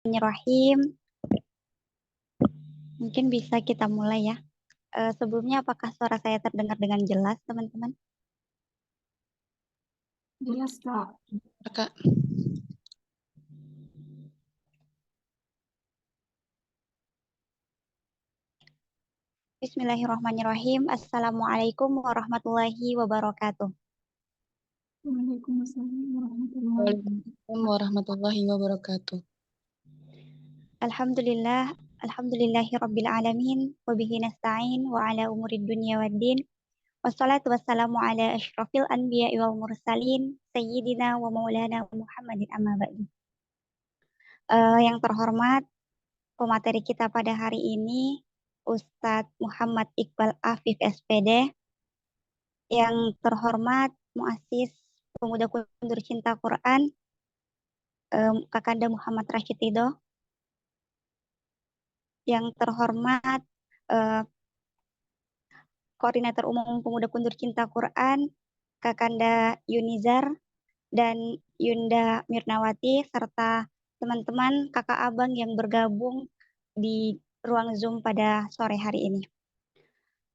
Bismillahirrahmanirrahim. Mungkin bisa kita mulai ya. Sebelumnya apakah suara saya terdengar dengan jelas, teman-teman? Jelas, Kak. Kak. Bismillahirrahmanirrahim. Assalamualaikum warahmatullahi wabarakatuh. Waalaikumsalam warahmatullahi Waalaikumsalam warahmatullahi wabarakatuh. Alhamdulillah, alhamdulillahi rabbil alamin, wa bihi nasta'in wa ala umurid dunya waddin. Wassalatu wassalamu ala asyrafil anbiya'i wal mursalin, sayyidina wa maulana Muhammadin amma ba'du. Yang terhormat, pemateri kita pada hari ini, Ustadz Muhammad Iqbal Afif SPD. Yang terhormat, Muassis Pemuda Kundur Cinta Quran, Kakanda Muhammad Rashid Ridho. Yang terhormat, Koordinator Umum Pemuda Kundur Cinta Quran, Kakanda Yunizar dan Yunda Mirnawati, serta teman-teman kakak abang yang bergabung di ruang Zoom pada sore hari ini.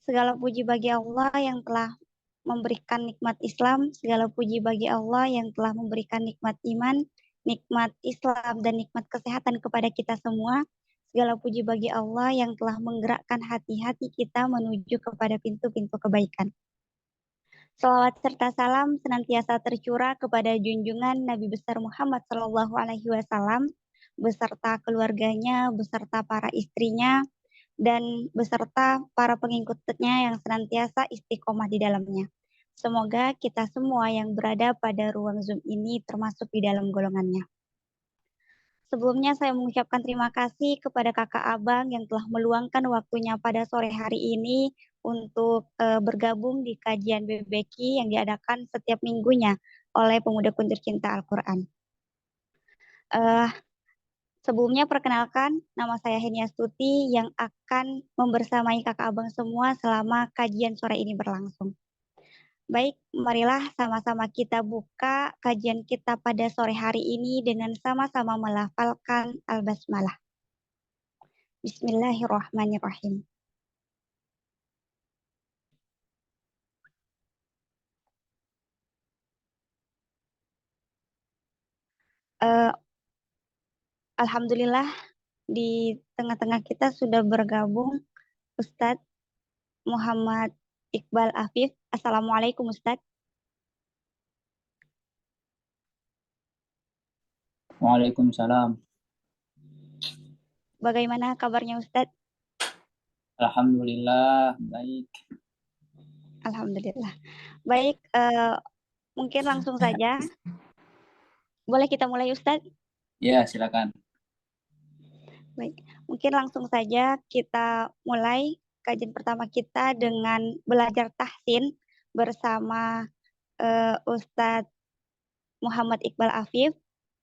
Segala puji bagi Allah yang telah memberikan nikmat Islam, segala puji bagi Allah yang telah memberikan nikmat iman, nikmat Islam, dan nikmat kesehatan kepada kita semua. Segala puji bagi Allah yang telah menggerakkan hati-hati kita menuju kepada pintu-pintu kebaikan. Salawat serta salam senantiasa tercurah kepada junjungan Nabi besar Muhammad SAW beserta keluarganya, beserta para istrinya, dan beserta para pengikutnya yang senantiasa istiqomah di dalamnya. Semoga kita semua yang berada pada ruang Zoom ini termasuk di dalam golongannya. Sebelumnya saya mengucapkan terima kasih kepada kakak abang yang telah meluangkan waktunya pada sore hari ini untuk bergabung di kajian BBQ yang diadakan setiap minggunya oleh Pemuda Kundur Cinta Al-Quran. Sebelumnya perkenalkan, nama saya Henia Stuti yang akan membersamai kakak abang semua selama kajian sore ini berlangsung. Baik, marilah sama-sama kita buka kajian kita pada sore hari ini dengan sama-sama melafalkan Al-Basmalah. Bismillahirrahmanirrahim. Alhamdulillah di tengah-tengah kita sudah bergabung Ustadz Muhammad Iqbal Afif. Assalamualaikum Ustadz. Waalaikumsalam. Bagaimana kabarnya Ustadz? Alhamdulillah, baik. Alhamdulillah. Baik, mungkin langsung saja. Boleh kita mulai Ustadz? Ya, silakan. Baik, mungkin langsung saja kita mulai kajian pertama kita dengan belajar tahsin bersama Ustadz Muhammad Iqbal Afif.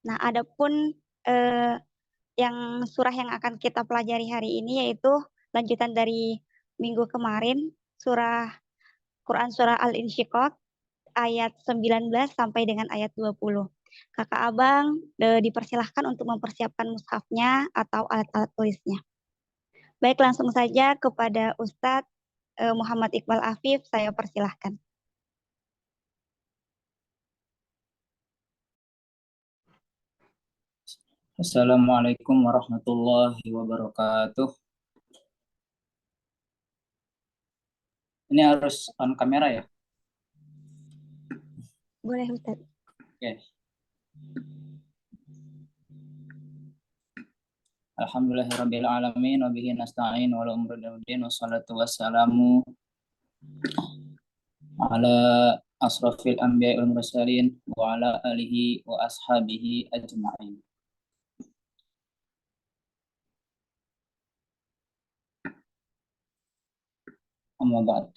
Nah, adapun yang surah yang akan kita pelajari hari ini yaitu lanjutan dari minggu kemarin, Quran surah Al-Insyiqaq ayat 19 sampai dengan ayat 20. Kakak abang dipersilahkan untuk mempersiapkan mushafnya atau alat-alat tulisnya. Baik, langsung saja kepada Ustadz Muhammad Iqbal Afif, saya persilahkan. Assalamualaikum warahmatullahi wabarakatuh. Ini harus on kamera ya? Boleh Ustadz. Oke. Alhamdulillahirabbil alamin wa bihi nasta'in wa ala umuri din wassalatu wassalamu ala asrafil anbiya'i wal mursalin wa ala alihi wa ashabihi ajma'in. Amma ba'd.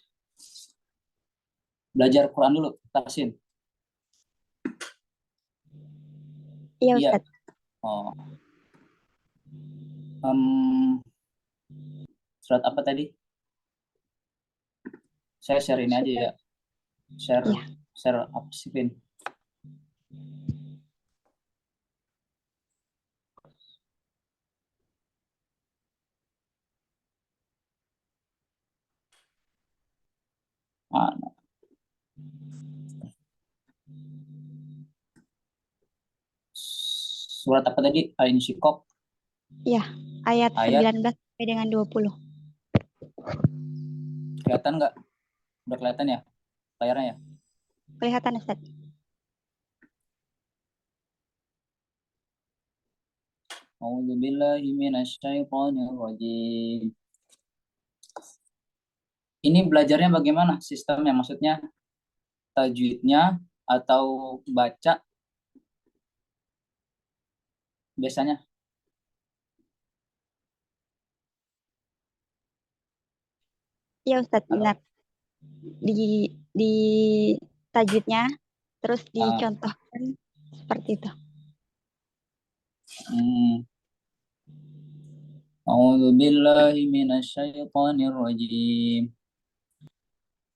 Belajar Quran dulu, tahsin. Iya Ustadz. Oh. Surat apa tadi? Saya share ini aja ya. Share apa sih, Pin? Ana. Surat apa tadi? Al-Insyiqaq Ya, ayat ayat 19 sampai dengan 20. kelihatan nggak? Udah kelihatan ya layarnya ya? Kelihatan, Ustaz. A'udzubillahi minasyaitonirrajim. Ini belajarnya bagaimana sistemnya? Maksudnya tajwidnya atau baca biasanya? Ya, Ustaz, Atau benar. Di tajwidnya, terus dicontohkan seperti itu. A'udzubillahi minasyaitonirrajim.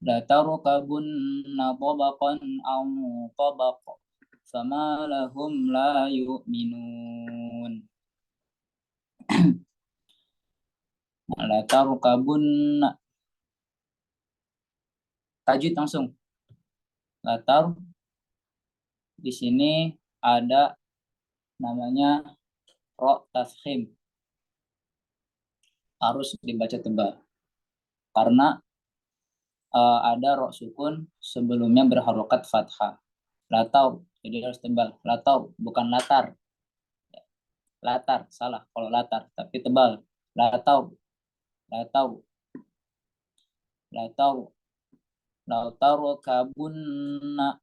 La tarkabunna tabaqan aw tabaq. Fama lahum la yu'minun. La tarkabunna. Tajwid langsung. Latar di sini ada namanya ro tafkhim, harus dibaca tebal karena ada ro sukun sebelumnya berharokat fathah. Latau, jadi harus tebal. Latau, bukan latar. Latar, salah kalau latar, tapi tebal. Latau, latau, latau, latau kabunna.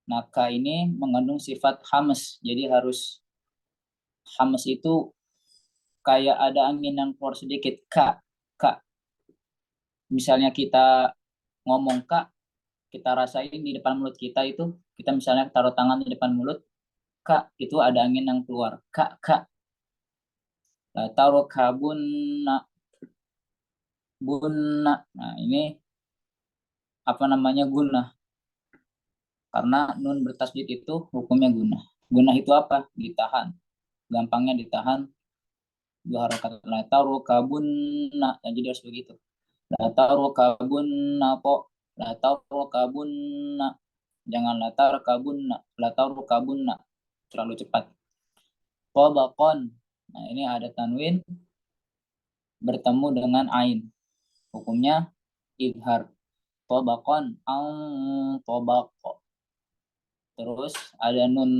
Naka ini mengandung sifat hamas, jadi harus hamas itu kayak ada angin yang keluar sedikit. Kak, kak. Misalnya kita ngomong kak, kita rasain di depan mulut kita itu, kita misalnya taruh tangan di depan mulut, kak, itu ada angin yang keluar. Kak, kak. Taruh kabunna, bunna. Nah, ini apa namanya guna. Karena nun bertasydid itu hukumnya guna. Guna itu apa? Ditahan. Gampangnya ditahan. Dua harakat. La taruh kabunna. Nah, jadi harus begitu. La taruh kabunna po. La taruh kabunna. Jangan la taruh kabunna. La taruh kabunna. Terlalu cepat. Tobakon. Nah, ini ada tanwin bertemu dengan ain. Hukumnya idhar. Tobakon. Tobako. Terus ada nun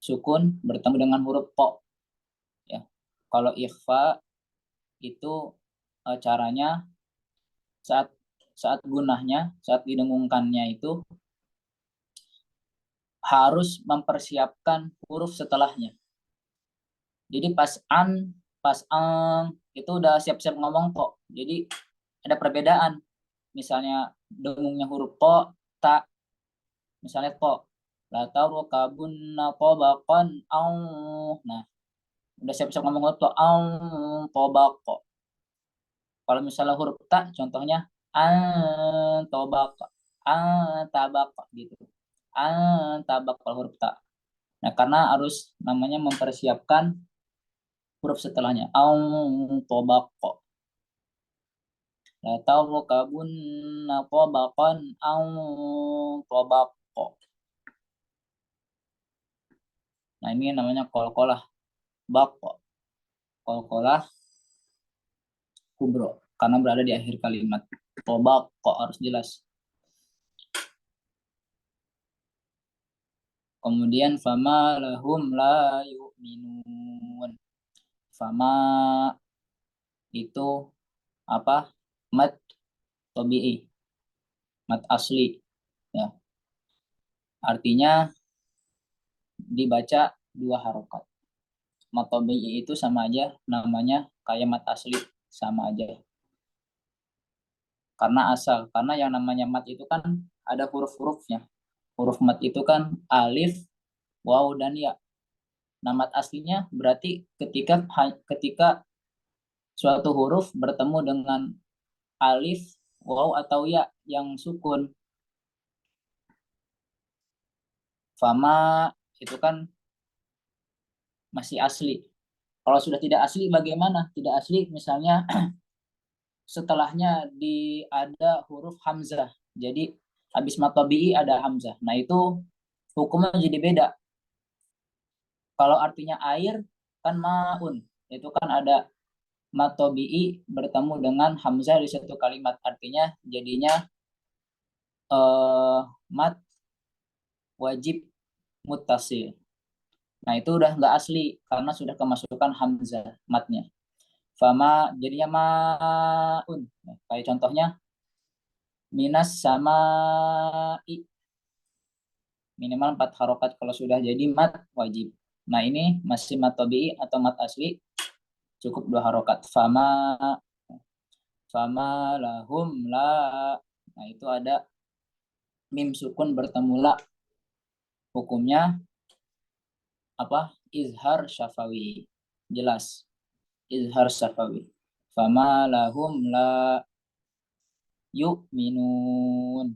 sukun bertemu dengan huruf po. Ya. Kalau ikhfa itu caranya saat gunahnya, saat didengungkannya itu harus mempersiapkan huruf setelahnya. Jadi pas itu udah siap-siap ngomong po. Jadi ada perbedaan. Misalnya dengungnya huruf po, tak. Misalnya po. La tarukabunna tabaqan aw. Nah, udah siap-siap ngomong huruf po, tabaq. Kalau misalnya huruf ta, contohnya tabaq, tabaq gitu. Tabaq kalau huruf ta. Nah, karena harus namanya mempersiapkan huruf setelahnya. Tabaq. La tarkabunna tabaqan tabaq. Nah, ini namanya qalqalah baqo. Qalqalah kubro karena berada di akhir kalimat. Tabaqo harus jelas. Kemudian fama lahum la yu'minun. Fama itu apa? Mat tabi'i. Mat asli. Ya. Artinya dibaca dua harokat. Mat tabi'i itu sama aja namanya kayak mat asli, sama aja. Karena asal, karena yang namanya mat itu kan ada huruf-hurufnya. Huruf mat itu kan alif, waw, dan ya. Nah, mat aslinya berarti ketika suatu huruf bertemu dengan alif, waw, atau ya yang sukun. Fama itu kan masih asli. Kalau sudah tidak asli bagaimana? Tidak asli misalnya setelahnya ada huruf hamzah. Jadi habis mat tabi'i ada hamzah. Nah, itu hukumnya jadi beda. Kalau artinya air kan maun, itu kan ada mat tabi'i bertemu dengan hamzah di satu kalimat, artinya jadinya mat wajib muttasil. Nah, itu udah nggak asli karena sudah kemasukan hamzah matnya. Fama jadinya maun. Nah, kayak contohnya minas sama minimal 4 harokat kalau sudah jadi mat wajib. Nah, ini masih mat tabi'i atau mat asli cukup 2 harokat. Fama lahum la. Nah, itu ada mim sukun bertemu la. Hukumnya apa? Izhar syafawi. Jelas. Izhar syafawi. Fama lahum la yu'minun.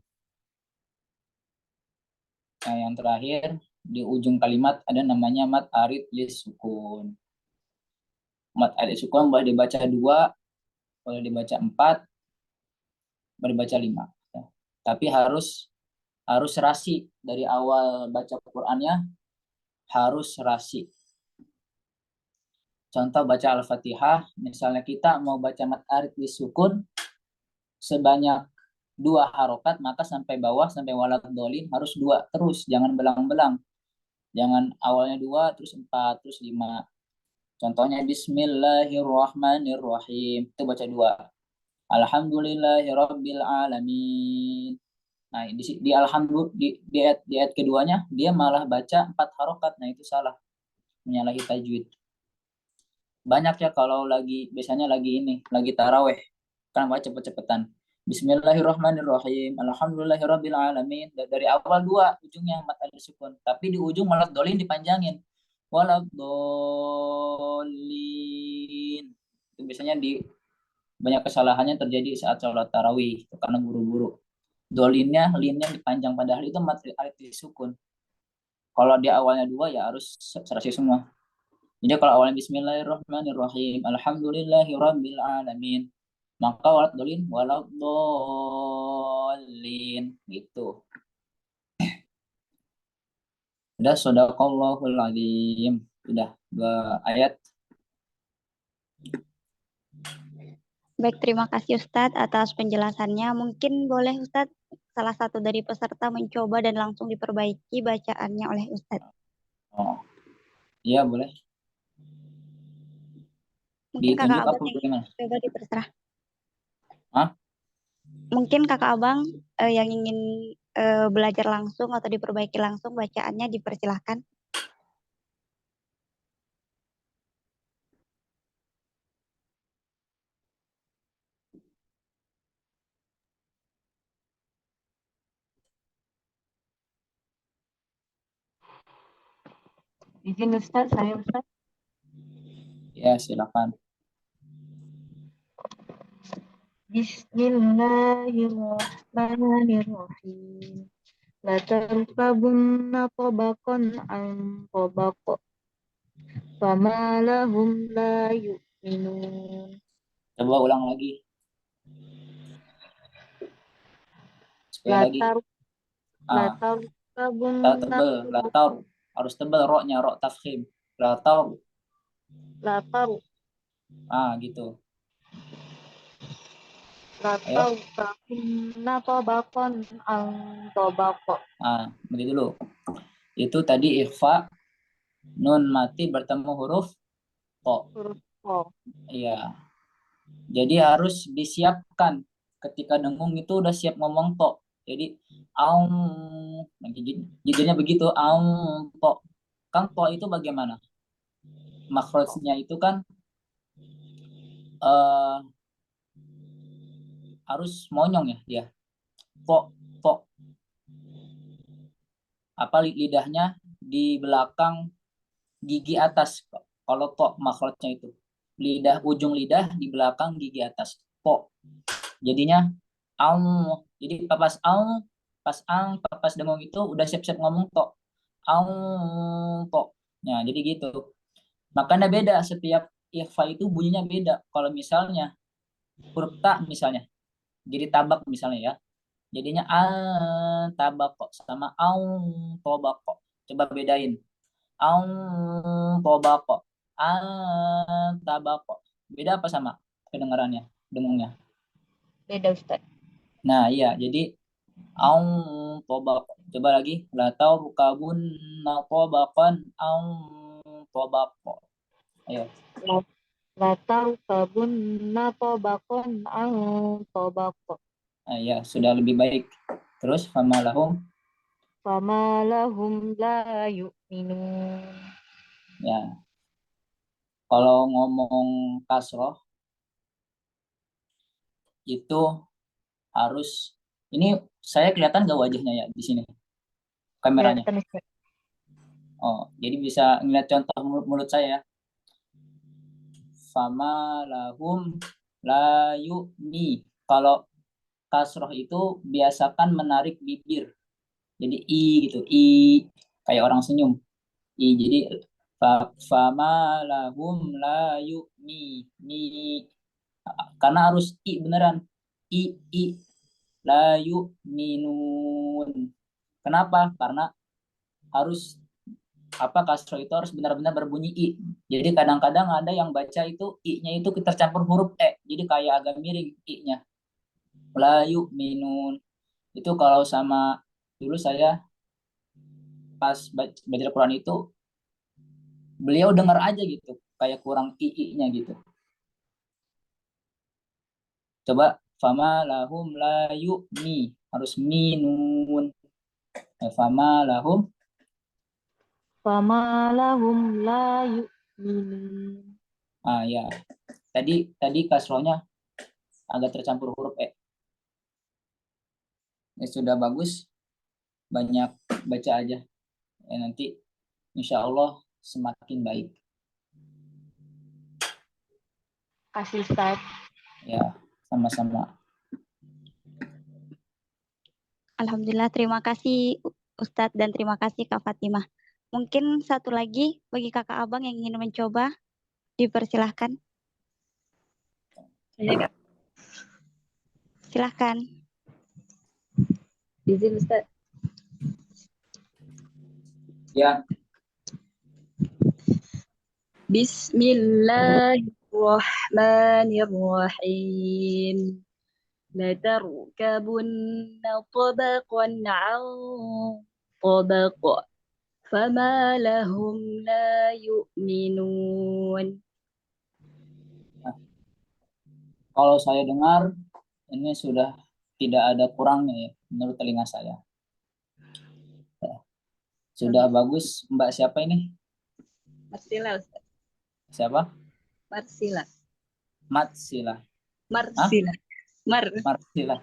Nah, yang terakhir di ujung kalimat ada namanya mat arid lis sukun. Mat arid sukun boleh dibaca 2, boleh dibaca 4, boleh dibaca 5. Ya. Tapi harus rasi dari awal baca Qur'annya, harus rasi. Contoh baca Al-Fatihah, misalnya kita mau baca mat arid lis sukun sebanyak 2 harokat, maka sampai bawah sampai walad dolin harus 2 terus, jangan belang-belang. Jangan awalnya 2 terus 4 terus 5. Contohnya Bismillahirrahmanirrahim, itu baca 2. Alhamdulillahirabbil alamin. Nah, di alhamdulillah di ayat keduanya dia malah baca 4 harokat. Nah, itu salah, menyalahi tajwid. Banyak ya kalau biasanya lagi taraweh, kan baca cepet-cepetan. Bismillahirrahmanirrahim. Alhamdulillahirabbil alamin. Dari awal 2, ujungnya mat alif sukun. Tapi di ujung walad dolin dipanjangin. Walad dolin. Itu biasanya banyak kesalahannya terjadi saat sholat tarawih karena buru-buru. Linnya dipanjang, padahal itu mat alif sukun. Kalau di awalnya 2 ya harus serasi semua. Jadi kalau awalnya Bismillahirrahmanirrahim, Alhamdulillahirabbil alamin, maka walad dolin gitu. Udah, shadaqallahul azim. Udah 2 ayat. Baik, terima kasih Ustadz atas penjelasannya. Mungkin boleh Ustadz salah satu dari peserta mencoba dan langsung diperbaiki bacaannya oleh Ustadz. Oh, iya boleh. Mungkin Ditunjuk kakak apa abang yang bagaimana? coba diperserah. Hah? Mungkin kakak abang yang ingin belajar langsung atau diperbaiki langsung bacaannya dipersilahkan. Izin Ustaz, saya Ustaz. Ya, silakan. Bismillahirrahmanirrahim. La tarkabunna tabaqan an tabaq. Fama lahum la yu'minun. Coba ulang lagi. Sekali La lagi. tarkabunna Tebel, latar. Harus tebel roknya, rok tafkhim. Latar. Gitu. La tarkabunna tabaqan an tabaq. Beri dulu. Itu tadi ikhfa, nun mati bertemu huruf to. Huruf O. Iya. Jadi harus disiapkan. Ketika dengung itu udah siap ngomong to. Jadi aum, jadinya begitu, aum to. Kang to itu bagaimana? Makhrajnya itu kan harus monyong ya dia. To. Apa lidahnya di belakang gigi atas. Kalau to makhrajnya itu. Ujung lidah di belakang gigi atas. To. Jadinya aum. Jadi pas dengung itu udah siap-siap ngomong to. Aum to. Nah, jadi gitu. Makanya beda, setiap ikhfa itu bunyinya beda. Kalau misalnya huruf ta misalnya jadi tabak misalnya ya. Jadinya tabako sama tobako. Coba bedain. Tobako. Tabako. Beda apa sama kedengarannya, dengungnya? Beda Ustaz. Nah, iya. Jadi tobako. Coba lagi. La tarkabun tobakon tobako. Ayo. La tarkabunna tabaqan an tabaq. Nah, ya, sudah lebih baik. Terus fama lahum. Fama lahum la yu'minun. Ya. Kalau ngomong kasroh itu harus ini saya kelihatan nggak wajahnya ya di sini kameranya. Kelihatan Ustaz. Oh, jadi bisa ngeliat contoh mulut saya. Fama lahum la yu'mi. Kalau kasroh itu biasakan menarik bibir. Jadi i gitu, i kayak orang senyum. I jadi fama lahum la yu'mi. Mi karena harus i beneran. I la yu'minun. Kenapa? Karena harus kasro itu harus benar-benar berbunyi i. Jadi kadang-kadang ada yang baca itu i-nya itu tercampur huruf e. Jadi kayak agak miring i-nya. La yu'minun. Itu kalau sama dulu saya pas baca Al-Quran itu beliau dengar aja gitu. Kayak kurang i-nya gitu. Coba fama lahum la yu'mi. Harus minun. Fama lahum. Fama lahum la yu'minun. Ya. Tadi kasrohnya agak tercampur huruf e. Ya, sudah bagus. Banyak baca aja. Ya, nanti insya Allah semakin baik. Kasih Ustaz. Ya, sama-sama. Alhamdulillah, terima kasih Ustadz dan terima kasih Kak Fatimah. Mungkin satu lagi bagi kakak abang yang ingin mencoba, dipersilahkan. Iya Kak. Silahkan. Izin Ustaz. Ya. Bismillahirrahmanirrahim. لتركبن طبقا عن طبق فما لهم لا يؤمنون. Kalau saya dengar ini sudah tidak ada kurangnya ya menurut telinga saya. Ya. Sudah bagus. Mbak siapa ini? Marsila Ustaz. Siapa? Marsila. Matsila. Marsila. Marsila.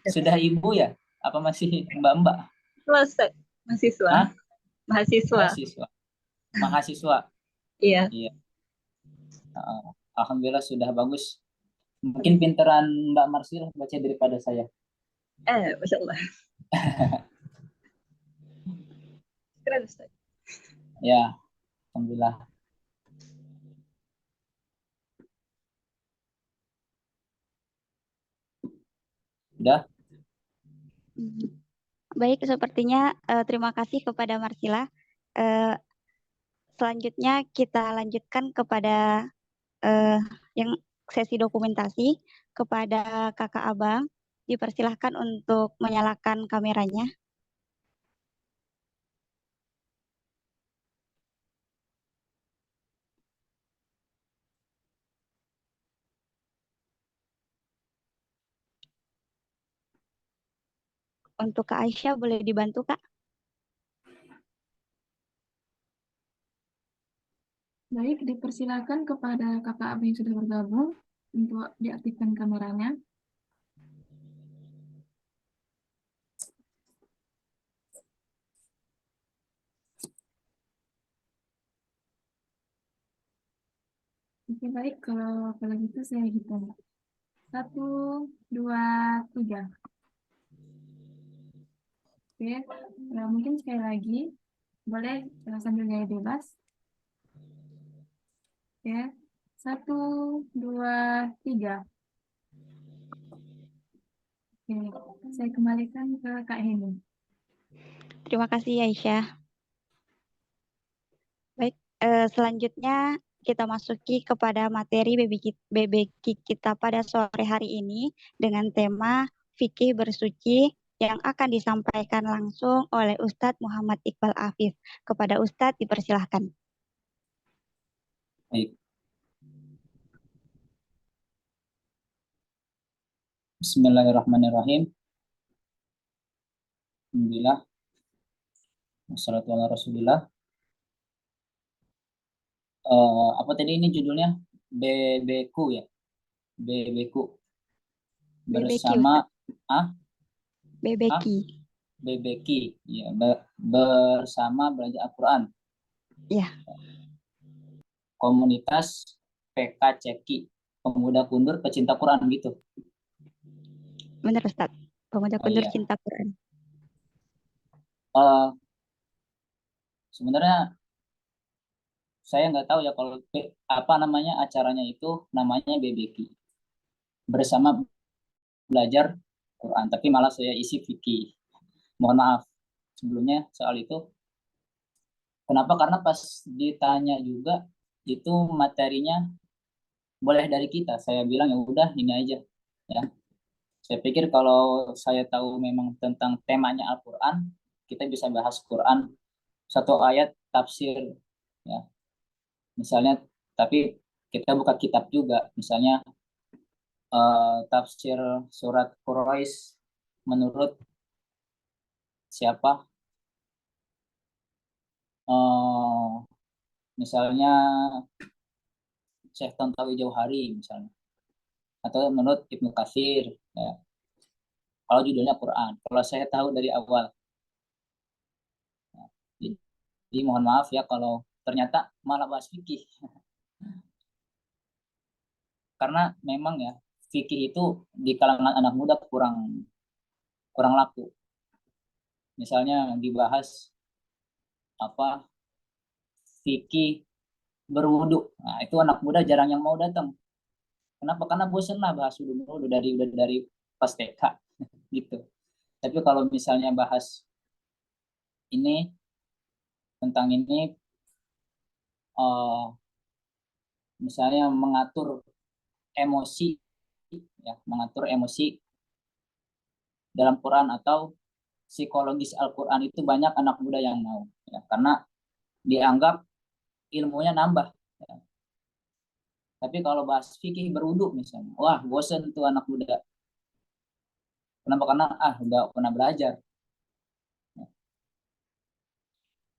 Sudah ibu ya? Apa masih mbak-mbak? Ustaz. Mahasiswa. Hah? Mahasiswa. Mahasiswa. Iya. Iya. Alhamdulillah sudah bagus. Mungkin pinteran Mbak Marsila baca daripada saya. Masya Allah. Keren Ustaz. Ya, alhamdulillah. Udah? Baik, sepertinya terima kasih kepada Marsila. Selanjutnya kita lanjutkan kepada yang sesi dokumentasi kepada kakak abang. Dipersilahkan untuk menyalakan kameranya. Untuk Kak Aisyah boleh dibantu Kak? Baik, dipersilakan kepada kakak abang yang sudah bergabung untuk diaktifkan kameranya. Oke, baik. Kalau gitu saya hitung. 1, 2, 3. Oke, nah, mungkin sekali lagi. Boleh sambil gaya bebas. Oke, 1, 2, 3. Oke, saya kembalikan ke Kak Heni. Terima kasih Aisyah. Baik, selanjutnya kita masuki kepada materi BBQ kita pada sore hari ini dengan tema fikih bersuci yang akan disampaikan langsung oleh Ustadz Muhammad Iqbal Afif. Kepada Ustadz dipersilahkan. Baik. Bismillahirrahmanirrahim. Alhamdulillah. Wassalatu ala Rasulillah. Apa tadi ini judulnya? BBQ ya. BBQ. Bersama BBQ. BBQ ya, bersama belajar Al-Qur'an. Ya. Komunitas PKCQ, Pemuda Kundur Pecinta Quran gitu. Benar Ustadz. Pemuda Kundur iya. Cinta Quran. Sebenarnya saya nggak tahu ya kalau apa namanya acaranya itu namanya BBQ. Bersama belajar Quran, tapi malah saya isi fikih. Mohon maaf sebelumnya soal itu. Kenapa? Karena pas ditanya juga itu materinya boleh dari kita. Saya bilang ya udah ini aja ya. Saya pikir kalau saya tahu memang tentang temanya Al-Quran, kita bisa bahas Quran satu ayat tafsir ya. Misalnya, tapi kita buka kitab juga. Misalnya tafsir surat Quraisy menurut siapa? Misalnya Syekh Tontawi Jauhari misalnya, atau menurut Ibnu Katsir ya. Kalau judulnya Quran, kalau saya tahu dari awal ya. Jadi mohon maaf ya kalau ternyata malah bahas fikih. Karena memang ya fikih itu di kalangan anak muda kurang laku. Misalnya dibahas apa fikih berwudu. Nah, itu anak muda jarang yang mau datang. Kenapa? Karena bosan lah bahas wudu dari pas TK gitu. Tapi kalau misalnya bahas ini tentang ini misalnya mengatur emosi ya, mengatur emosi dalam Quran atau psikologis Al-Quran itu banyak anak muda yang mau ya, karena dianggap ilmunya nambah ya. Tapi kalau bahas fikih berwudu misalnya, wah bosen tuh anak muda. Kenapa? Karena udah pernah belajar ya.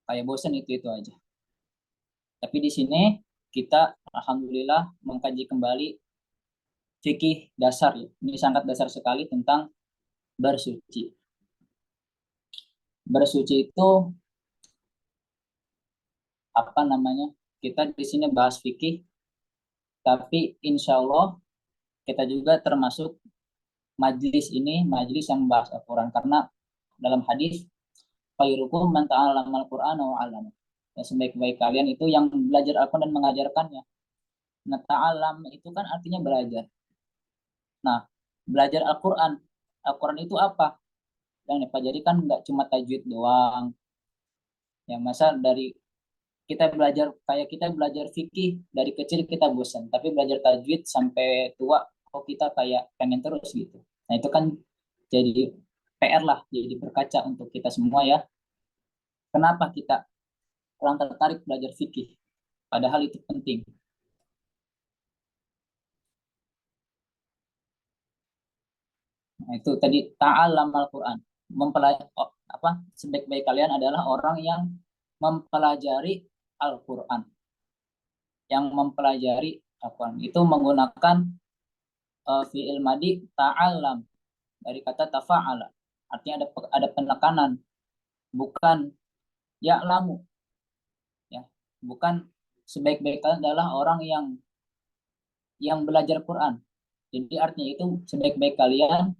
Kayak bosen itu aja. Tapi di sini kita alhamdulillah mengkaji kembali fikih dasar ya. Ini sangat dasar sekali tentang bersuci. Bersuci itu apa namanya? Kita di sini bahas fikih, tapi insya Allah kita juga termasuk majlis ini, majlis yang membahas Al-Quran. Karena dalam hadis, khairukum man ta'allama al-Qur'ana wa 'allama. Ya, sebaik-baik kalian itu yang belajar Al-Quran dan mengajarkannya. Nah, ta'allam itu kan artinya belajar. Nah, belajar Al-Quran. Al-Quran itu apa? Yang dipelajari kan nggak cuma tajwid doang. Ya, masa dari kita belajar fikih dari kecil kita bosan, tapi belajar tajwid sampai tua kok kita kayak pengen terus gitu. Nah, itu kan jadi PR lah, jadi berkaca untuk kita semua ya. Kenapa kita kurang tertarik belajar fikih? Padahal itu penting. Nah, itu tadi ta'allam Al-Quran. Sebaik-baik kalian adalah orang yang mempelajari Al-Quran. Yang mempelajari Al-Quran. Itu menggunakan fi'il madi ta'allam. Dari kata tafa'ala. Artinya ada penekanan. Bukan ya'lamu. Ya, bukan sebaik-baik kalian adalah orang yang belajar Quran. Jadi artinya itu sebaik-baik kalian,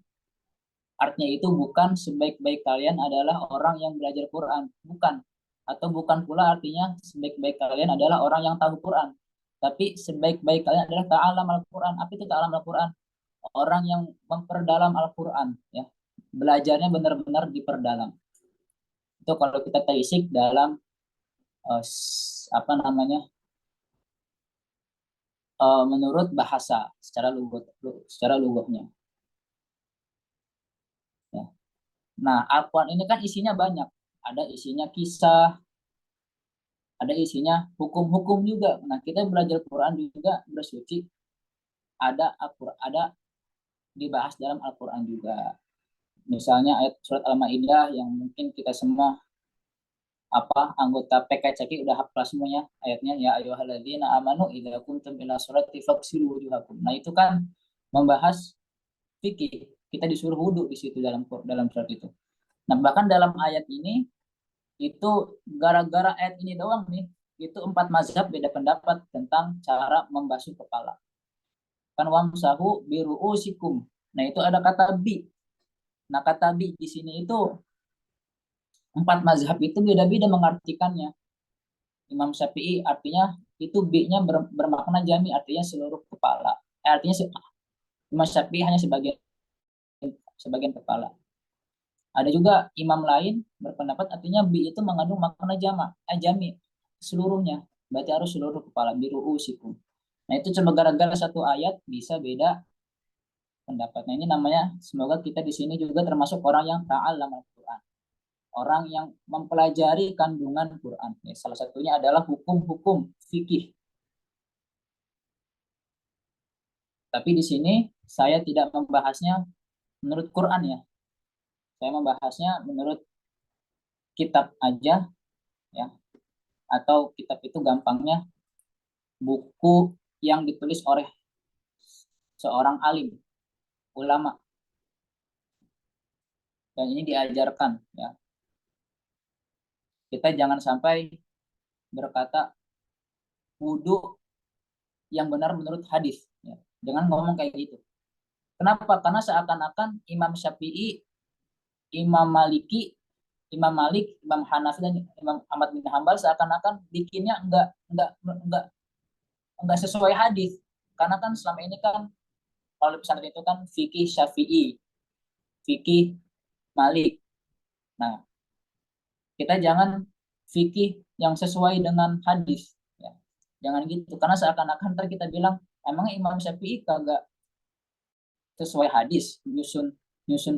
artinya itu bukan sebaik-baik kalian adalah orang yang belajar Quran, bukan. Atau bukan pula artinya sebaik-baik kalian adalah orang yang tahu Quran. Tapi sebaik-baik kalian adalah ta'alam Al-Quran. Apa itu ta'alam Al-Quran? orang yang memperdalam Al-Quran, ya, belajarnya benar-benar diperdalam. Itu kalau kita taisik dalam apa namanya, menurut bahasa secara lugahnya. Ya. Nah, Al-Quran ini kan isinya banyak. Ada isinya kisah, ada isinya hukum-hukum juga. Nah, kita belajar Quran juga bersuci, ada dibahas dalam Al-Quran juga. Misalnya ayat surat Al-Maidah yang mungkin kita semua anggota PKCK udah hafal semuanya ayatnya, ya ayyuhalladzina amanu idza kuntum ila sholati faghsilu wujuhakum. Nah, itu kan membahas fikih. Kita disuruh wudhu di situ dalam surat itu. Nah, bahkan dalam ayat ini itu gara-gara ayat ini doang nih, itu 4 mazhab beda pendapat tentang cara membasuh kepala. Kan wamsahu biruusikum. Nah, itu ada kata bi. Nah, kata bi di sini itu 4 mazhab itu beda-beda mengartikannya. Imam Syafi'i artinya itu bi-nya bermakna jami, artinya seluruh kepala. Artinya Imam Syafi'i hanya sebagian kepala. Ada juga imam lain berpendapat artinya bi itu mengandung makna jami, seluruhnya. Berarti harus seluruh kepala, biruusikum. Nah, itu cuma gara-gara satu ayat bisa beda pendapat. Nah, ini namanya, semoga kita di sini juga termasuk orang yang ta'allam Al-Quran. Orang yang mempelajari kandungan Quran. Ya, salah satunya adalah hukum-hukum fikih. Tapi di sini saya tidak membahasnya menurut Quran, ya. Saya membahasnya menurut kitab aja, ya. Atau kitab itu gampangnya buku yang ditulis oleh seorang alim, ulama. Dan ini diajarkan, ya. Kita jangan sampai berkata wudhu yang benar menurut hadis, ya. Jangan ngomong kayak gitu. Kenapa? Karena seakan-akan Imam Syafi'i, Imam Malik, Imam Hanafi dan Imam Ahmad bin Hambal seakan-akan bikinnya enggak sesuai hadis. Karena kan selama ini kan kalau pesantren itu kan fikih Syafi'i, fikih Malik. Nah, kita jangan fikih yang sesuai dengan hadis, ya. Jangan gitu, karena seakan-akan ntar kita bilang emang Imam Syafi'i kagak sesuai hadis, nyusun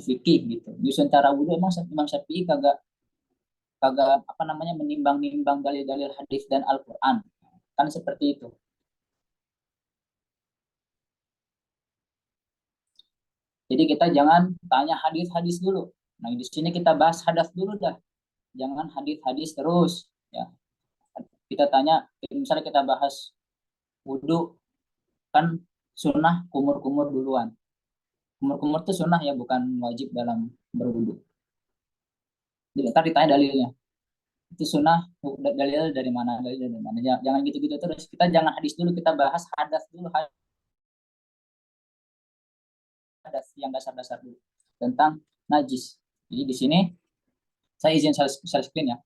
fikih gitu, nyusun cara wudhu. Emang Imam Syafi'i kagak menimbang-nimbang dalil-dalil hadis dan Al-Quran, kan seperti itu. Jadi kita jangan tanya hadis-hadis dulu. Nah, di sini kita bahas hadas dulu dah. Jangan hadis-hadis terus, ya. Kita tanya, misalnya kita bahas wudhu, kan sunnah kumur-kumur duluan. Kumur-kumur itu sunnah, ya, bukan wajib dalam berwudhu. Jadi ntar ditanya dalilnya. Itu sunnah, dalil dari mana? Jangan gitu-gitu terus. Kita jangan hadis dulu, kita bahas hadas dulu. Hadas yang dasar-dasar dulu tentang najis. Jadi di sini saya izin share screen, ya.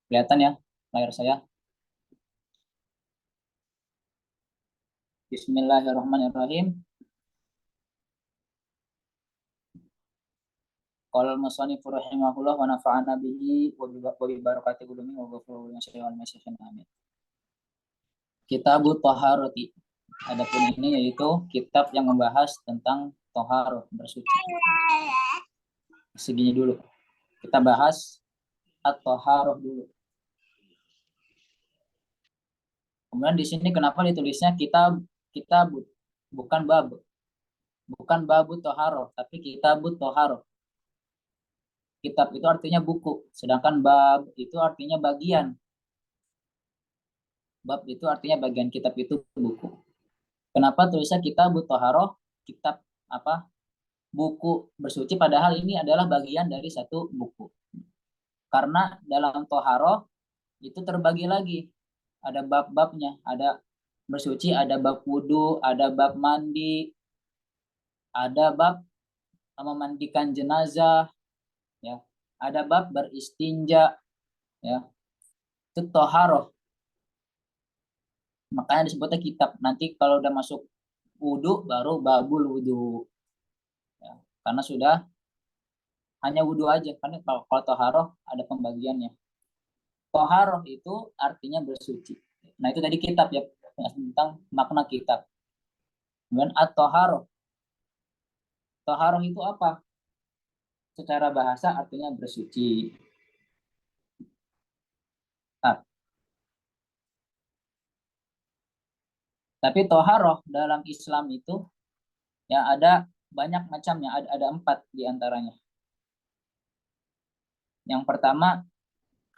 Kelihatan ya layar saya. Bismillahirrahmanirrahim. Qala al-musannif rahimahullah wa nafa'ana bihi wa bi barakati ulumi wa ghafuru lana syai'an masyihin amin. Kitabut Thaharati. Adapun ini yaitu kitab yang membahas tentang thaharah, bersuci. Segini dulu. Kita bahas at-thaharah dulu. Kemudian di sini kenapa ditulisnya kitab bukan bab. Bukan babut thaharah, tapi kitabut thaharah. Kitab itu artinya buku, sedangkan bab itu artinya bagian. Bab itu artinya bagian, kitab itu buku. Kenapa tulisnya kitabut thaharah, kitab buku bersuci, padahal ini adalah bagian dari satu buku. Karena dalam thaharah itu terbagi lagi. Ada bab-babnya, ada bersuci, ada bab wudhu, ada bab mandi, ada bab memandikan jenazah, ya. ada bab beristinja, ya. Itu toharoh. Makanya disebutnya kitab. Nanti kalau udah masuk wudhu baru babul wudhu, ya. Karena sudah hanya wudhu aja. Karena kalau toharoh ada pembagiannya. Toharoh itu artinya bersuci. Nah itu tadi kitab ya, tentang makna kitab. Kemudian at-toharoh. Toharoh itu apa? Secara bahasa artinya bersuci. Nah, tapi toharoh dalam Islam itu ya ada banyak macamnya, ada 4 diantaranya. Yang pertama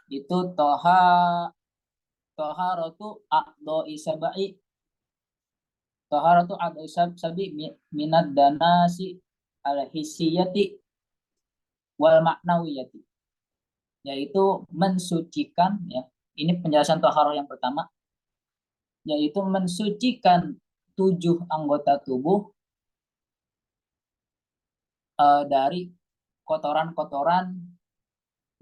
itu toharatu a'dha'i sab'i. Toharatu a'dha'i sab'i minad danasi al-hissiyati wal ma'nawiyati. Yaitu mensucikan, ya. Ini penjelasan toharoh yang pertama, yaitu mensucikan 7 anggota tubuh dari kotoran-kotoran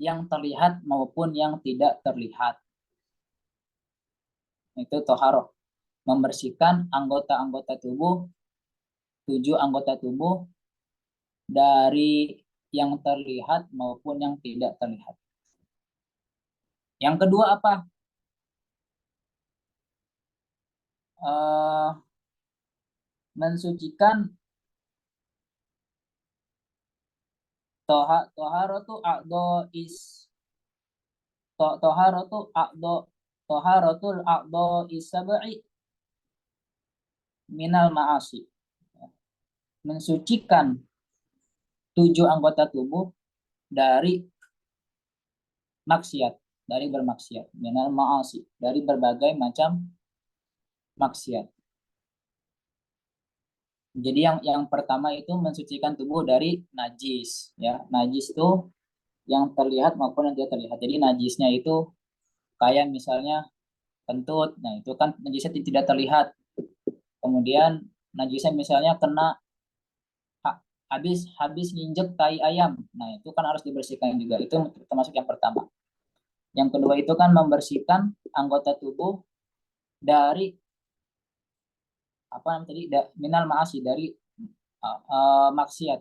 yang terlihat maupun yang tidak terlihat. Itu toharoh, membersihkan anggota-anggota tubuh, 7 anggota tubuh dari yang terlihat maupun yang tidak terlihat. Yang kedua apa? Mensucikan toharatu toharatul a'dho isab'i minal ma'asi. Mensucikan 7 anggota tubuh dari maksiat, dari bermaksiat, minal ma'asi, dari berbagai macam maksiat. Jadi yang pertama itu mensucikan tubuh dari najis, ya. Najis itu yang terlihat maupun yang tidak terlihat. Jadi najisnya itu kayak misalnya kentut, nah itu kan najisnya tidak terlihat. Kemudian najisnya misalnya kena habis nginjek tai ayam, nah itu kan harus dibersihkan juga. Itu termasuk yang pertama. Yang kedua itu kan membersihkan anggota tubuh dari apa namanya tadi, minal ma'asi, dari maksiat.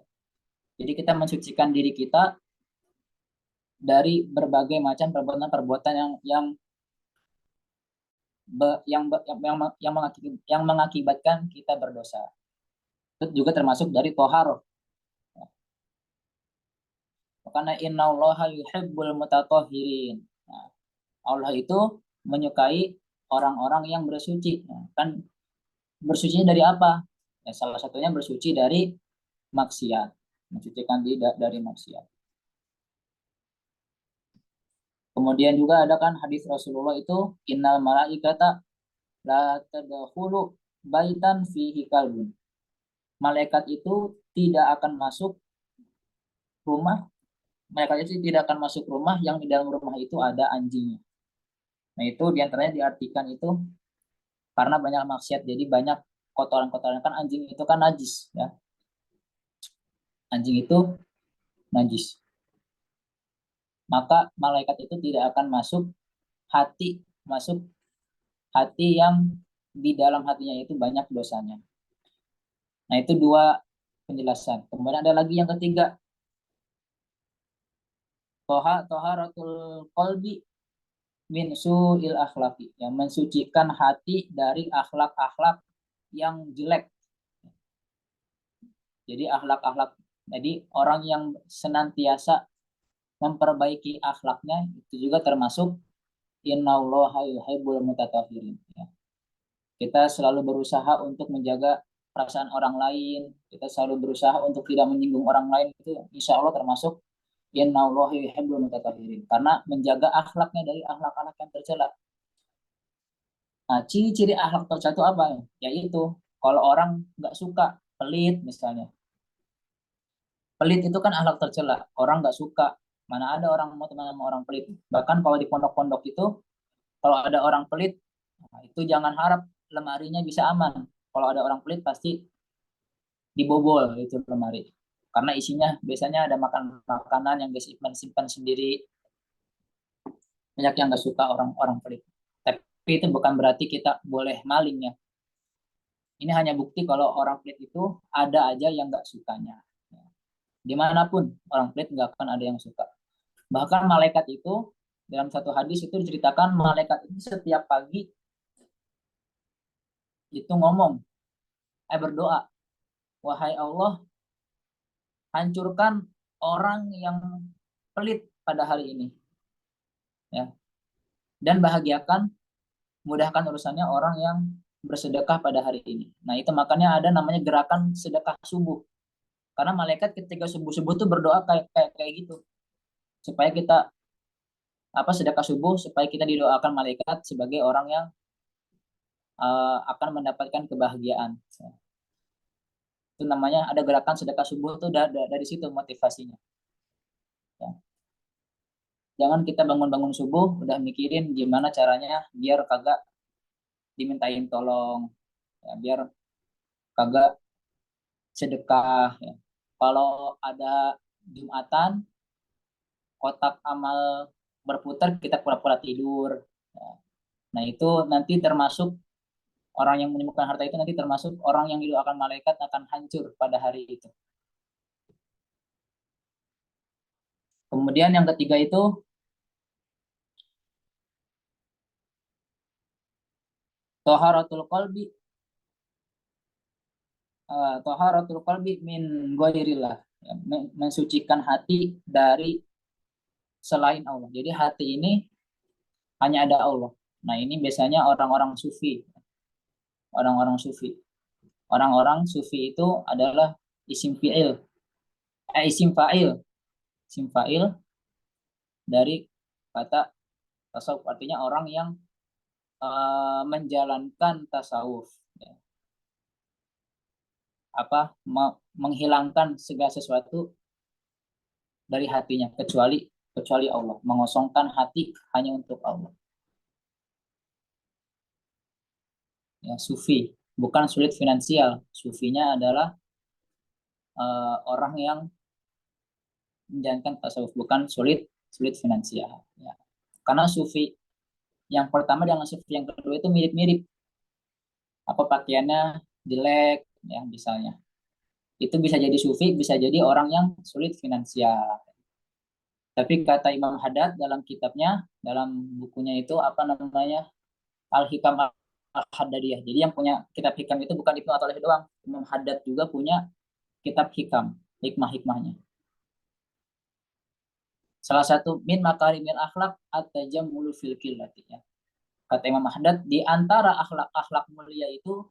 Jadi kita mensucikan diri kita dari berbagai macam perbuatan yang mengakibatkan kita berdosa. Itu juga termasuk dari toharoh. Karena innallaha yuhibbul mutatahhirin. Nah, Allah itu menyukai orang-orang yang bersuci. Nah, kan bersucinya dari apa? Ya, salah satunya bersuci dari maksiat, mensucikan diri dari maksiat. Kemudian juga ada kan hadis Rasulullah itu, innal malaikata la tadkhulu baitan fihi kalbun. Malaikat itu tidak akan masuk rumah, malaikat itu tidak akan masuk rumah yang di dalam rumah itu ada anjingnya. Nah itu diantaranya diartikan itu karena banyak maksiat, jadi banyak kotoran-kotoran. Kan anjing itu kan najis, ya. Anjing itu najis. Maka malaikat itu tidak akan masuk hati yang di dalam hatinya itu banyak dosanya. Nah itu 2 penjelasan. Kemudian ada lagi yang ketiga, toharatul qalbi min su'il akhlaqi, yang mensucikan hati dari akhlak-akhlak yang jelek. Jadi orang yang senantiasa memperbaiki akhlaknya itu juga termasuk innallaha yuhibbul mutatahhirin, ya. Kita selalu berusaha untuk menjaga perasaan orang lain, kita selalu berusaha untuk tidak menyinggung orang lain, itu insya Allah termasuk innallaha yuhibbul mutatahhirin, karena menjaga akhlaknya dari akhlak-akhlak yang tercela. Nah, ciri-ciri akhlak tercela itu apa? Yaitu kalau orang nggak suka pelit misalnya. Pelit itu kan akhlak tercela. Orang nggak suka. Mana ada orang mau teman sama orang pelit. Bahkan kalau di pondok-pondok itu, kalau ada orang pelit, nah itu jangan harap lemarinya bisa aman. Kalau ada orang pelit pasti dibobol itu lemari. Karena isinya biasanya ada makanan yang disimpan sendiri. Banyak yang nggak suka orang-orang pelit. Tapi itu bukan berarti kita boleh maling ya. Ini hanya bukti kalau orang pelit itu ada aja yang nggak sukanya. Dimanapun orang pelit nggak akan ada yang suka. Bahkan malaikat itu dalam satu hadis itu diceritakan malaikat itu setiap pagi itu berdoa, wahai Allah, hancurkan orang yang pelit pada hari ini, ya, dan bahagiakan, mudahkan urusannya orang yang bersedekah pada hari ini. Nah itu makanya ada namanya gerakan sedekah subuh, karena malaikat ketika subuh tuh berdoa kayak gitu, supaya kita sedekah subuh, supaya kita didoakan malaikat sebagai orang yang akan mendapatkan kebahagiaan. Itu namanya ada gerakan sedekah subuh tuh dari situ motivasinya. Ya. Jangan kita bangun-bangun subuh udah mikirin gimana caranya biar kagak dimintain tolong, ya, biar kagak sedekah. Ya. Kalau ada Jumatan, kotak amal berputar, kita pura-pura tidur. Ya. Nah itu nanti termasuk orang yang menemukan harta itu nanti termasuk orang yang didoakan malaikat akan hancur pada hari itu. Kemudian yang ketiga itu taharatul qalbi min ghairillah, ya, mensucikan hati dari selain Allah. Jadi hati ini hanya ada Allah. Nah ini biasanya orang-orang sufi. Orang-orang sufi. Orang-orang sufi itu adalah isim fa'il. Isim fa'il dari kata tasawuf, artinya orang yang menjalankan tasawuf, ya. Menghilangkan segala sesuatu dari hatinya kecuali Allah, mengosongkan hati hanya untuk Allah. Ya, sufi bukan sulit finansial. Sufinya adalah orang yang menjalankan tasawuf, bukan sulit finansial. Ya. Karena sufi yang pertama dengan sufi yang kedua itu mirip-mirip. Pakaiannya jelek, ya misalnya. Itu bisa jadi sufi, bisa jadi orang yang sulit finansial. Tapi kata Imam Haddad dalam kitabnya, dalam bukunya itu Al-Hikam Al-Haddadiyah. Jadi yang punya kitab hikam itu bukan Ibnu Athaillah doang. Imam Haddad juga punya kitab hikam, hikmah-hikmahnya. Salah satu min makarimil akhlak at-tajammulu fil qillati, ya. Kata Imam Haddad, di antara akhlak mulia itu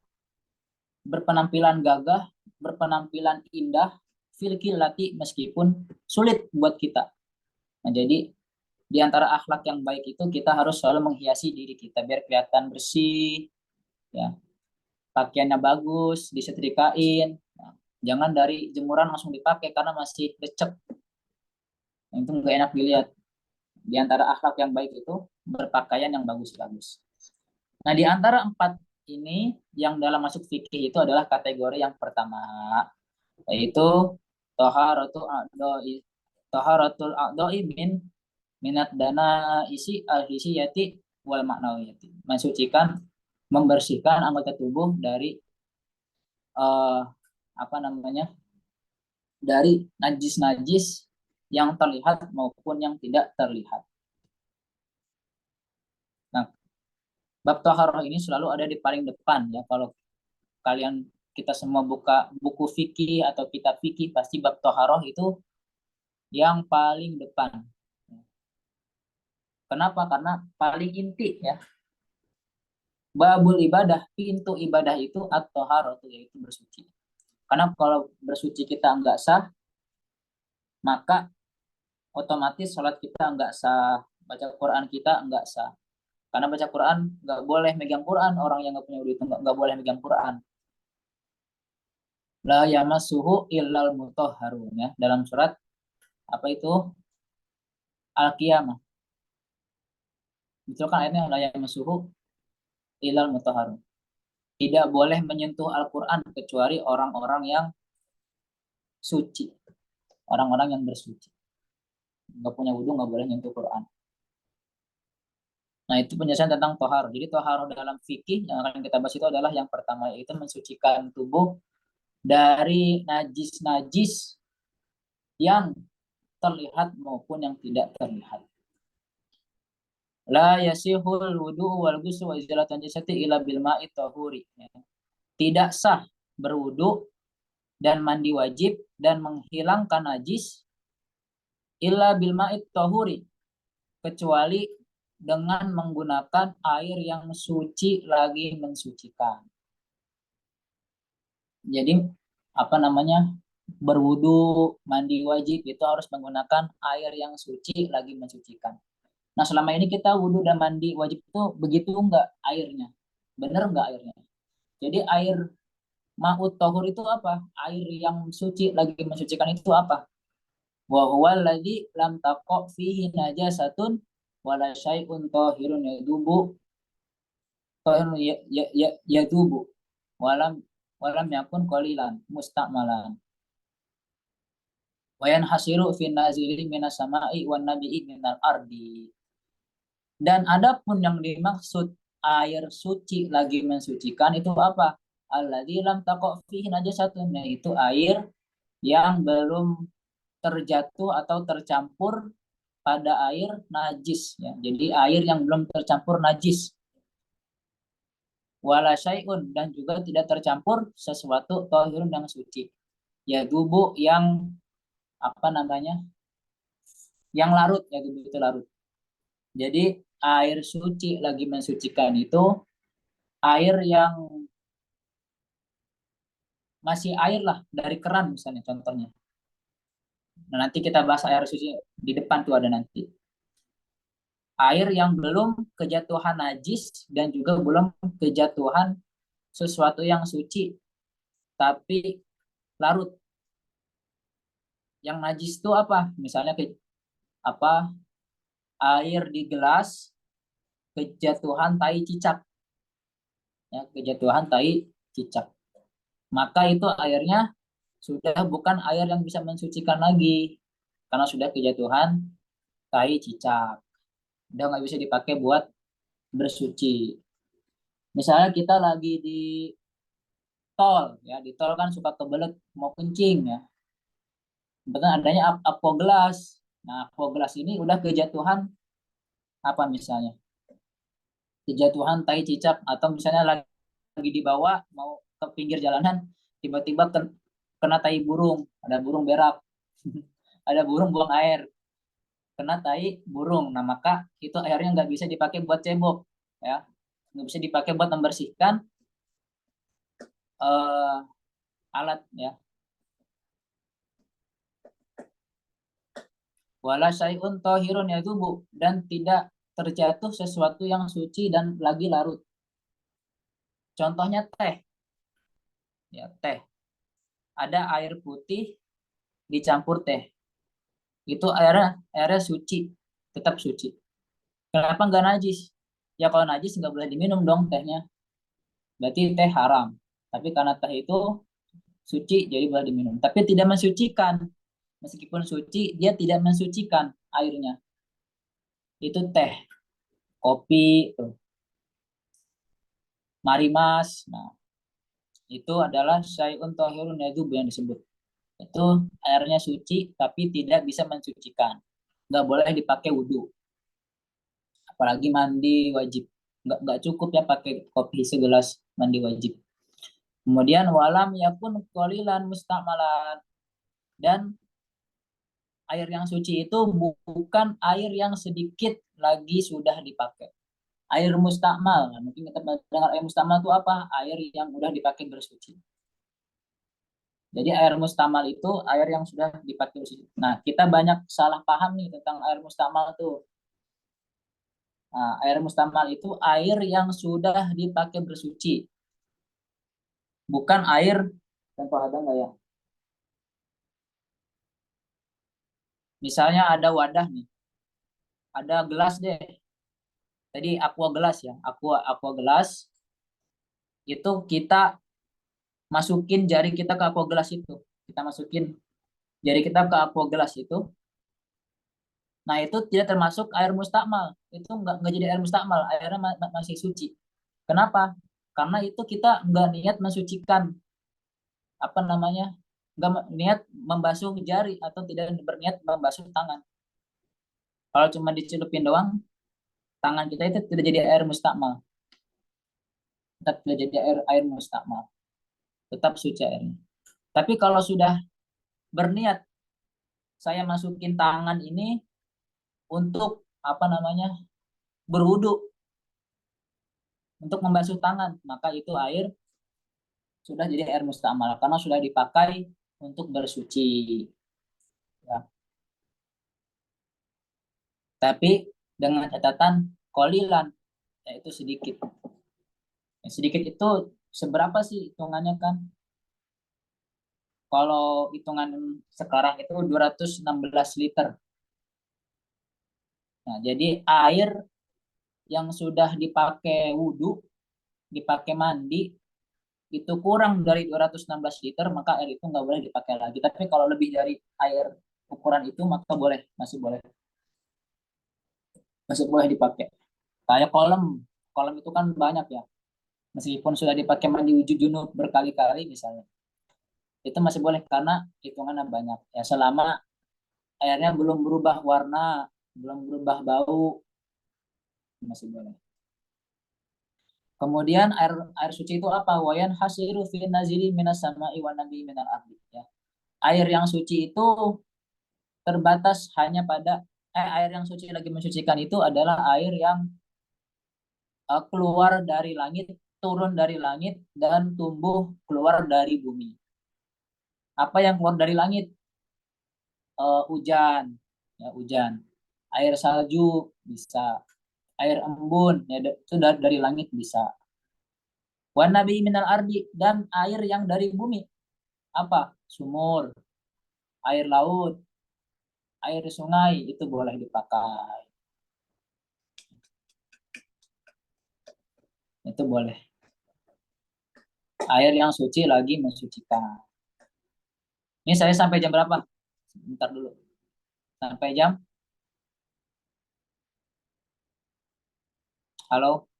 berpenampilan gagah, berpenampilan indah, fil qillati, meskipun sulit buat kita. Nah, jadi di antara akhlak yang baik itu kita harus selalu menghiasi diri kita biar kelihatan bersih, ya. Pakaiannya bagus, disetrikain. Nah, jangan dari jemuran langsung dipakai karena masih lecek. Nah, itu nggak enak dilihat. Di antara akhlak yang baik itu berpakaian yang bagus-bagus. Nah, di antara 4 ini yang dalam masuk fikih itu adalah kategori yang pertama, yaitu taharatul a'dha'i minat dana isi al-hisiyati wal ma'nawiyati. Mensucikan, membersihkan anggota tubuh dari dari najis-najis yang terlihat maupun yang tidak terlihat. Nah, bab taharah ini selalu ada di paling depan, ya. Kalau kita semua buka buku fikih atau kitab fikih, pasti bab taharah itu yang paling depan. Kenapa? Karena paling inti, ya. Babul ibadah, pintu ibadah itu at-taharah, yaitu bersuci. Karena kalau bersuci kita enggak sah, maka otomatis sholat kita enggak sah, baca Quran kita enggak sah. Karena baca Quran enggak boleh megang Quran, orang yang enggak punya wudhu itu enggak boleh megang Quran. La yamassuhu illal mutahharun, ya, dalam surat Al-Qiyamah. Betul kan ayatnya, la yamassuhu illal mutahharun. Tidak boleh menyentuh Al-Quran kecuali orang-orang yang suci. orang-orang yang bersuci. Nggak punya wudhu nggak boleh nyentuh Quran. Nah, itu penjelasan tentang tohar. Jadi tohar dalam fikih yang akan kita bahas itu adalah yang pertama, yaitu mensucikan tubuh dari najis-najis yang terlihat maupun yang tidak terlihat. La yasihul wudu wal ghusl wa izalatan jasati ila bil ma'i tahuri. Tidak sah berwudu dan mandi wajib dan menghilangkan najis illa bil ma'i tahuri, kecuali dengan menggunakan air yang suci lagi mensucikan. Jadi berwudu, mandi wajib itu harus menggunakan air yang suci lagi mensucikan. Nah, selama ini kita wudhu dan mandi wajib itu begitu enggak airnya? Bener enggak airnya? Jadi air ma'ut tahur itu apa? Air yang suci lagi mensucikan itu apa? Wa huwa alladzi lam taqa fihi najasatun wala syai'un tahirun yadubu tahirun yadubu walam yakun qalilan musta'malan. Wa yanhasiru fi nazili minas sama'i wan nabi'i minal ardi. Dan adapun yang dimaksud air suci lagi mensucikan itu apa? Alladzi lam taqa fihi najasatun, yaitu air yang belum terjatuh atau tercampur pada air najis ya. Jadi air yang belum tercampur najis. Wala syai'un, dan juga tidak tercampur sesuatu tahirun yang suci. Ya tubuh yang yang larut, ya tubuh itu larut. Jadi air suci lagi mensucikan itu air yang masih air lah dari keran misalnya contohnya. Nah, nanti kita bahas air suci di depan tuh ada nanti. Air yang belum kejatuhan najis dan juga belum kejatuhan sesuatu yang suci tapi larut. Yang najis itu apa? Misalnya air di gelas kejatuhan tai cicak. Ya, kejatuhan tai cicak. Maka itu airnya sudah bukan air yang bisa mensucikan lagi karena sudah kejatuhan tai cicak. Udah nggak bisa dipakai buat bersuci. Misalnya kita lagi di tol, ya di tol kan suka kebelet mau kencing ya. Betul adanya aquaglas. Nah, aquaglas ini udah kejatuhan misalnya? Kejatuhan tai cicak, atau misalnya lagi dibawa mau ke pinggir jalanan tiba-tiba kena tai burung, ada burung berak. Ada burung buang air. Kena tai burung. Nah, maka itu airnya nggak bisa dipakai buat cebok ya. Nggak bisa dipakai buat membersihkan alat ya. Wala syai'un tahirun yadubu, dan tidak terjatuh sesuatu yang suci dan lagi larut. Contohnya teh. Ya, teh. Ada air putih dicampur teh. Itu airnya suci, tetap suci. Kenapa nggak najis? Ya kalau najis nggak boleh diminum dong tehnya. Berarti teh haram. Tapi karena teh itu suci jadi boleh diminum. Tapi tidak mensucikan. Meskipun suci, dia tidak mensucikan airnya. Itu teh, kopi, marimas. Nah, itu adalah syai'un tahirun yadub yang disebut. Itu airnya suci tapi tidak bisa mensucikan. Nggak boleh dipakai wudhu. Apalagi mandi wajib. Nggak cukup ya pakai kopi segelas mandi wajib. Kemudian walam yakun qalilan musta'malan. Dan air yang suci itu bukan air yang sedikit lagi sudah dipakai. Air mustakmal, mungkin kita dengar air mustakmal itu apa? Air yang sudah dipakai bersuci. Jadi air mustakmal itu air yang sudah dipakai bersuci. Nah, kita banyak salah paham nih tentang air mustakmal itu. Nah, air mustakmal itu air yang sudah dipakai bersuci. Bukan air, contoh ada nggak ya? Misalnya ada wadah nih, ada gelas deh. Tadi aqua gelas ya, aqua gelas itu kita masukin jari kita ke aqua gelas itu, kita masukin Jari kita ke apogelas itu, nah itu tidak termasuk air mustakmal. Itu nggak jadi air mustakmal, airnya masih suci. Kenapa? Karena itu kita nggak niat mensucikan, apa namanya, nggak niat membasuh jari atau tidak berniat membasuh tangan. Kalau cuma dicelupin doang, tangan kita itu tidak jadi air mustakmal. Tetap tidak jadi air mustakmal. Tetap suci airnya. Tapi kalau sudah berniat, saya masukin tangan ini untuk apa namanya, berwudu, untuk membasuh tangan, maka itu air sudah jadi air mustakmal karena sudah dipakai untuk bersuci. Ya. Tapi dengan catatan kolilan, yaitu sedikit. Sedikit itu seberapa sih hitungannya kan? Kalau hitungan sekarang itu 216 liter. Nah, jadi air yang sudah dipakai wudhu, dipakai mandi, itu kurang dari 216 liter, maka air itu nggak boleh dipakai lagi. Tapi kalau lebih dari air ukuran itu, maka boleh, masih boleh dipakai. Kayak kolam itu kan banyak ya. Meskipun sudah dipakai mandi wujud junub berkali-kali misalnya, itu masih boleh karena hitungannya banyak. Ya selama airnya belum berubah warna, belum berubah bau, masih boleh. Kemudian air suci itu apa? Wayan hasiru fi nazili minas sama'i wa nabi minal ardi, ya. Air yang suci itu terbatas hanya pada air yang suci lagi mensucikan itu adalah air yang keluar dari langit, turun dari langit, dan tumbuh keluar dari bumi. Apa yang keluar dari langit? Hujan, ya hujan. Air salju bisa, air embun, ya itu dari langit bisa. Wan nabi minal ardi, dan air yang dari bumi. Apa? Sumur, air laut, air sungai itu boleh dipakai. Itu boleh. Air yang suci lagi mensucikan. Ini saya sampai jam berapa? Bentar dulu. Sampai jam? Halo?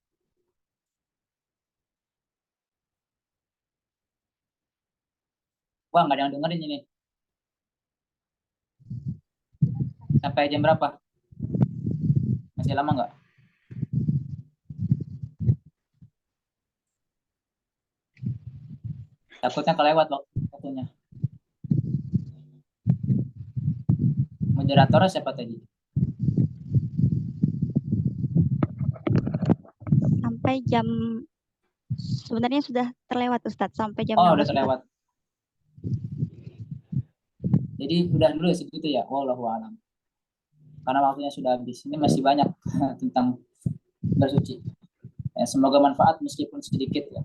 Wah, nggak ada yang dengerin ini. Sampai jam berapa? Masih lama nggak? Takutnya kelewat waktunya. Moderatornya siapa tadi? Sampai jam, sebenarnya sudah terlewat Ustadz, sampai jam Oh, 16 udah terlewat. Jadi udah dulu ya segitu ya. Wallahu a'lam. Karena waktunya sudah habis. Ini masih banyak tentang bersuci. Ya, semoga manfaat meskipun sedikit ya.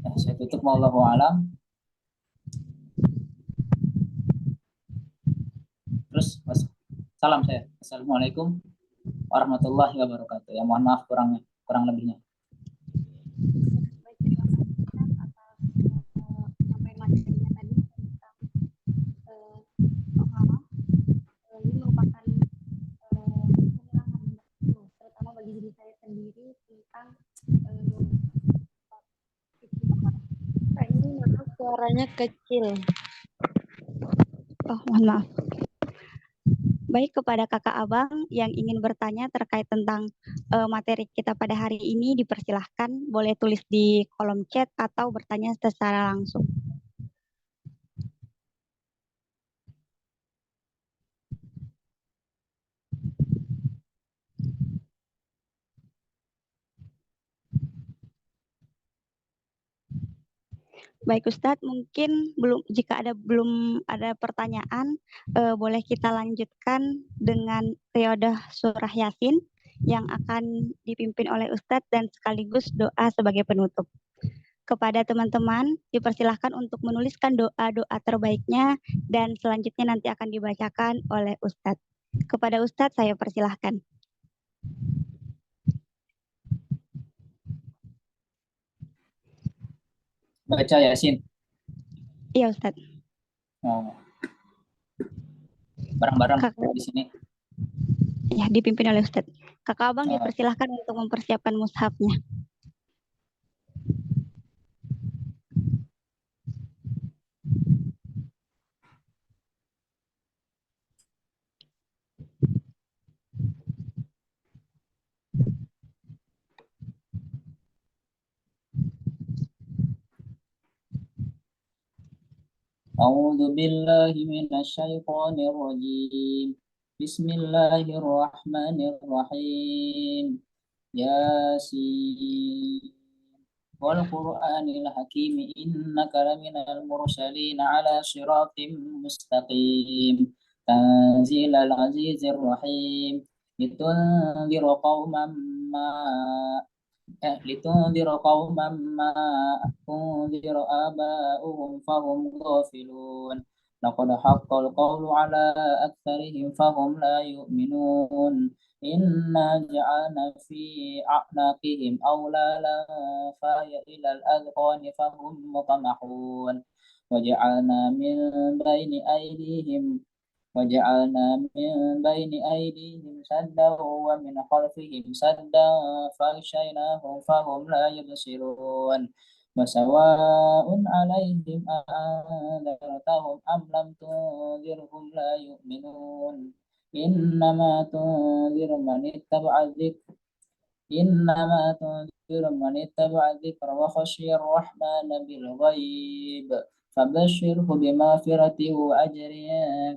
Ya, saya tutup. Wallahu a'lam. Terus salam saya. Assalamualaikum warahmatullahi wabarakatuh. Ya mohon maaf kurang lebihnya. Baik, terima kasih Ustadz atas sampaian materinya tadi tentang toharoh. Ini merupakan pengalaman baru, terutama bagi diri saya sendiri tentang ini maaf suaranya kecil. Oh, mohon maaf. Baik, kepada kakak abang yang ingin bertanya terkait tentang materi kita pada hari ini, dipersilahkan boleh tulis di kolom chat atau bertanya secara langsung. Baik Ustadz, mungkin belum ada pertanyaan, boleh kita lanjutkan dengan riyadhah surah Yasin yang akan dipimpin oleh Ustadz dan sekaligus doa sebagai penutup. Kepada teman-teman, dipersilahkan untuk menuliskan doa-doa terbaiknya dan selanjutnya nanti akan dibacakan oleh Ustadz. Kepada Ustadz saya persilahkan. baca Yasin. Iya Ustadz. Oh, bareng-bareng Kakak, di sini. ya dipimpin oleh Ustadz. Kakak Abang Oh, dipersilahkan untuk mempersiapkan mushafnya. A'udzu billahi minasyaitonir rajim. Bismillahirrahmanirrahim. Yasin. Wal Qur'anil Hakim innaka laminal mursalin ala siratim mustaqim. Tanzilal azizir rahim. Litunzira qauman ma لتنذر قوما ما أنذر آباؤهم فهم غافلون لقد حق القول على أكثرهم فهم لا يؤمنون إنا جعلنا في أعناقهم أغلالا فهي إلى الأذقان فهم مطمحون وجعلنا من بين أيديهم وجعلنا من بين أيديهم سدا ومن خلفهم سدا فأغشيناهم فهم لا يبصرون وسواء عليهم أأنذرتهم أم لم تنذرهم لا يؤمنون إنما تنذر من اتبع الذكر إنما تنذر من اتبع الذكر وخشي الرحمن بالغيب فبشره بمغفرة وأجر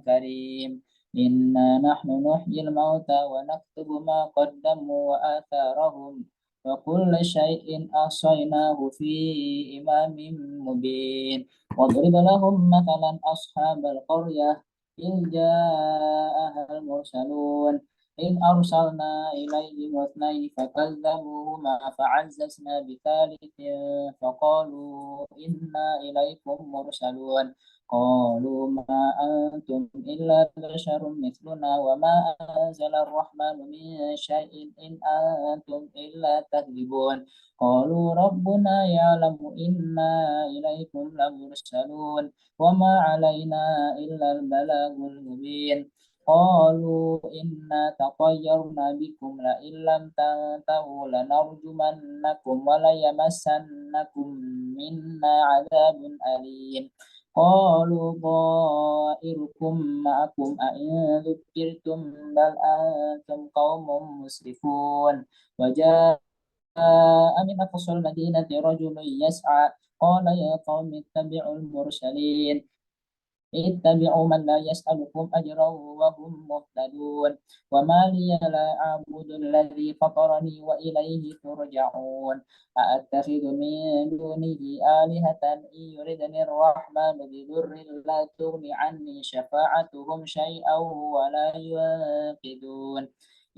كريم إنا نحن نحيي الموتى ونكتب ما قدموا وآثارهم وكل شيء أحصيناه في إمام مبين واضرب لهم مثلا أصحاب القرية إذ جاءها المرسلون إذ أرسلنا إليهم اثنين فكذبوهما فعززنا بثالث فقالوا إنا إليكم مرسلون قالوا ما أنتم إلا بشر مثلنا وما أنزل الرحمن من شيء إن أنتم إلا تكذبون قالوا ربنا يعلم إنا إليكم لمرسلون وما علينا إلا البلاغ المبين قالوا إنا تطيرنا بكم لئن لم تنتهوا لنرجمنكم وليمسنكم منا عذاب أليم قالوا طائركم معكم أئن ذكرتم بل أنتم قوم مسرفون وجاء من أقصى المدينة رجل يسعى قال يا قوم اتبعوا المرسلين اتبعوا من لا يسألكم أجرا وهم مهتدون وما لي لا أعبد الذي فطرني وإليه ترجعون أأتخذ من دونه آلهة إن يردني الرحمن بضر لا تغني عني شفاعتهم شيئا ولا ينقذون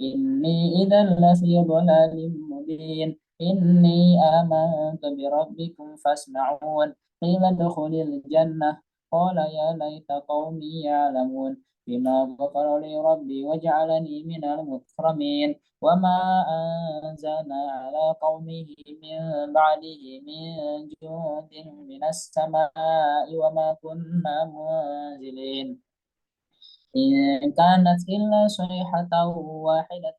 إني إذا لفي ضلال مبين إني آمنت بربكم فاسمعون قيل ادخل الجنة قال يا ليت قومي يعلمون بما غفر لي ربي وجعلني من المكرمين وما أنزلنا على قومه من بعده من جند من السماء وما كنا منزلين إن كانت إلا صيحة واحدة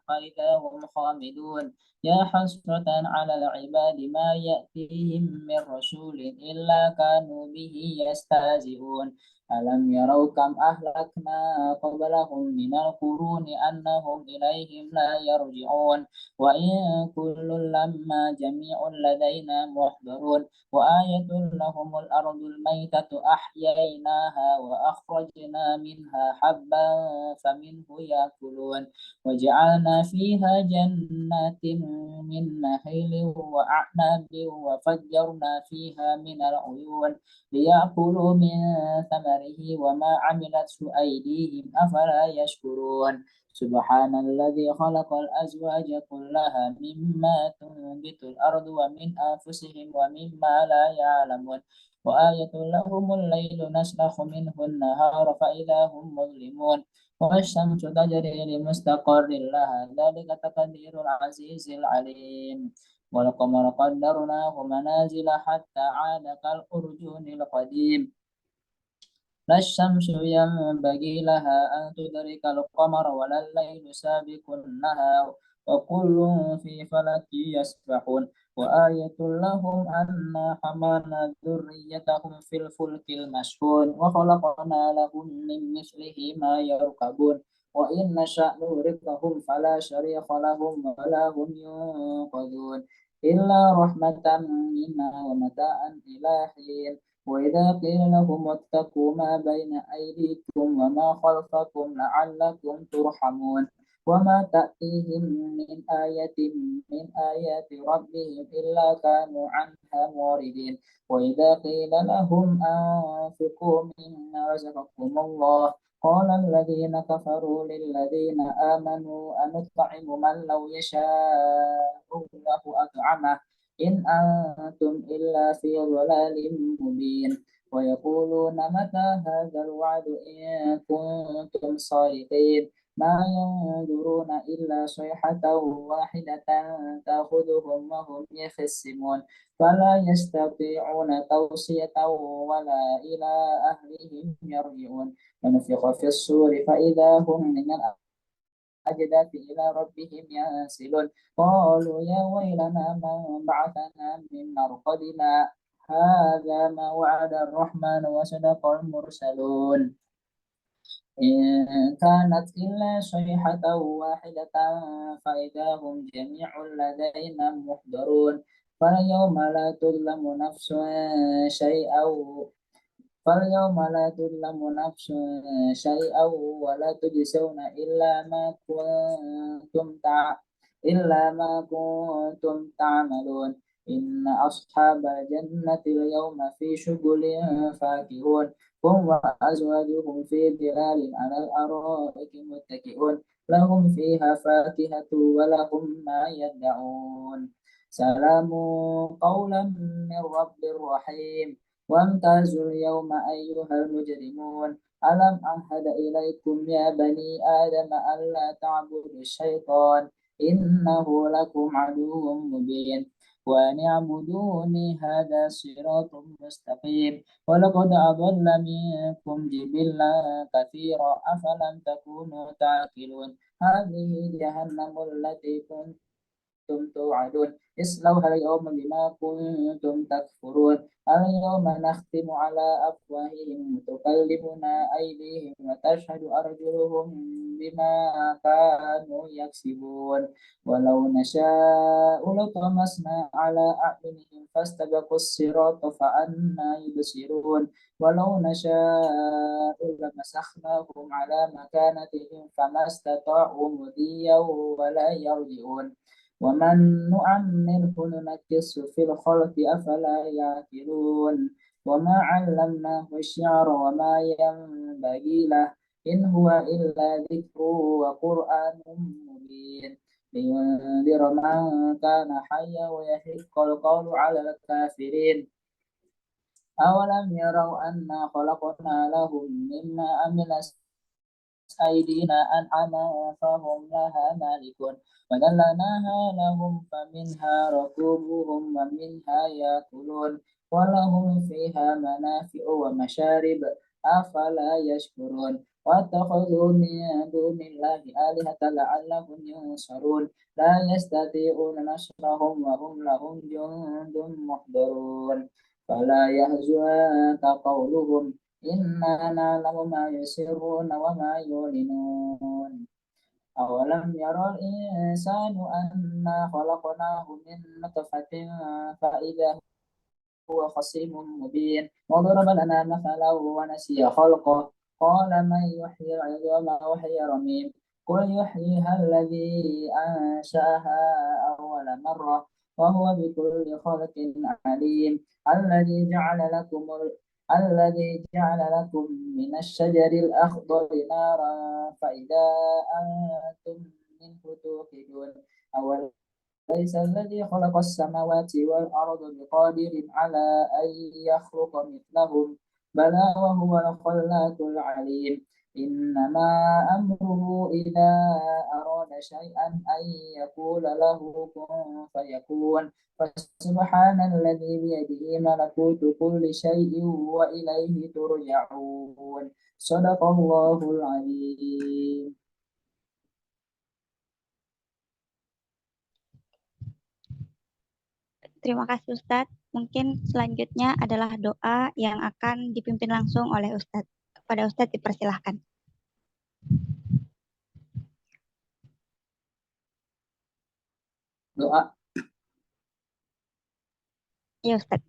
فإذا هم خامدون يا حسرة على العباد ما يأتيهم من رسول إلا كانوا به يستهزئون ألم يروا كم أهلكنا قبلهم من القرون أنهم إليهم لا يرجعون وإن كل لما جميع لدينا محضرون وآية لهم الأرض الميتة أحييناها وأخرجنا منها حبا فمنه يأكلون وجعلنا فيها جنات من نخيل وأعناب وفجرنا فيها من العيون ليأكلوا من ثمره وما عملته أيديهم أفلا يشكرون سبحان الذي خلق الأزواج كلها مما تنبت الأرض ومن أنفسهم ومما لا يعلمون وآية لهم الليل نسلخ منه النهار فإذا هم مظلمون والشمس تجري لمستقر لها ذلك تقدير العزيز العليم والقمر قدرناه منازل حتى عاد كالأرجون القديم لا الشمس ينبغي لها أن تدرك القمر ولا الليل سابق النهار وكل في فلك يسبحون وآية لهم أنا حملنا ذريتهم في الفلك المشحون وخلقنا لهم من مثله ما يركبون وإن نشأ نغرقهم فلا شريك لهم ولا هم ينقذون إلا رحمة منا ومتاعا إلى حين وإذا قيل لهم اتقوا ما بين أيديكم وما خلفكم لعلكم ترحمون وما تأتيهم من آية من آيات ربهم إلا كانوا عنها معرضين وإذا قيل لهم أنفقوا مما رزقكم الله قال الذين كفروا للذين آمنوا أنطعم من لو يشاء الله أطعمه إن أنتم إلا في ضلال مبين ويقولون متى هذا الوعد إن كنتم صادقين ما ينظرون إلا صيحة واحدة تأخذهم وهم يخصمون فلا يستطيعون توصية ولا إلى أهلهم يرجعون ونفخ في الصور فإذا هم من الأجداث إلى ربهم ينسلون قالوا يا ويلنا من بعثنا من مرقدنا هذا ما وعد الرحمن وصدق المرسلون إن كانت إلا صيحة واحدة فإذا هم جميع لدينا محضرون فاليوم لا تظلم نفس شيئا فاليوم لا تظلم نفس شيئا ولا تجزون إلا ما كنتم تعملون إن أصحاب الجنة اليوم في شغل فاكهون هم وأزواجهم في ظلال على الأرائك متكئون لهم فيها فاكهة ولهم ما يدعون سلام قولا من رب رحيم وامتازوا اليوم أيها المجرمون ألم أعهد إليكم يا بني آدم ألا تعبدوا الشيطان إنه لكم عدو مبين وأن اعبدوني هذا صراط مستقيم ولقد أضل منكم جبلا كثيرا أفلم تكونوا تعقلون هذه جهنم التي كنتم توعدون اصلوها اليوم بما كنتم تكفرون اليوم نختم على أفواههم وتكلمنا أيديهم وتشهد أرجلهم بما كانوا يكسبون ولو نشاء لطمسنا على أعينهم فاستبقوا الصراط فأنا يبصرون ولو نشاء لمسخناهم على مكانتهم فما استطاعوا مضيا ولا يرجعون ومن نعمره ننكسه في الخلق أفلا يعقلون وما علمناه الشعر وما ينبغي له إن هو إلا ذكر وقرآن مبين لينذر من كان حيا ويحق القول على الكافرين أولم يروا أنا خلقنا لهم مما عملت أيدينا أنعاما فهم لها مالكون وذللناها لهم فمنها ركوبهم ومنها يأكلون ولهم فيها منافع ومشارب أفلا يشكرون واتخذوا من دون الله آلهة لعلهم ينصرون لا يستطيعون نصرهم وهم لهم جند محضرون فلا يحزنك قولهم إنا نعلم ما يسرون وما يعلنون أولم يرى الإنسان أنا خلقناه من نطفة فإذا هو خصيم مبين وضرب لنا مثلا ونسي خلقه قال من يحيي العظام وهي رميم قل يحييها الذي أنشأها أول مرة وهو بكل خلق عليم الذي جعل لكم من الشجر الأخضر نارا فإذا أنتم منه توقدون أوليس الذي خلق السماوات والأرض بقادر على أن يخلق مثلهم بلى وهو الخلاق العليم إنما أمره إذا أراد شيئا أن يقول له كن فيكون فسبحان الذي بيده ملكوت كل شيء وإليه ترجعون صدق الله العظيم. Terima kasih Ustadz. Mungkin selanjutnya adalah doa yang akan dipimpin langsung oleh Ustadz. Kepada Ustadz dipersilahkan. Doa. Ya Ustadz.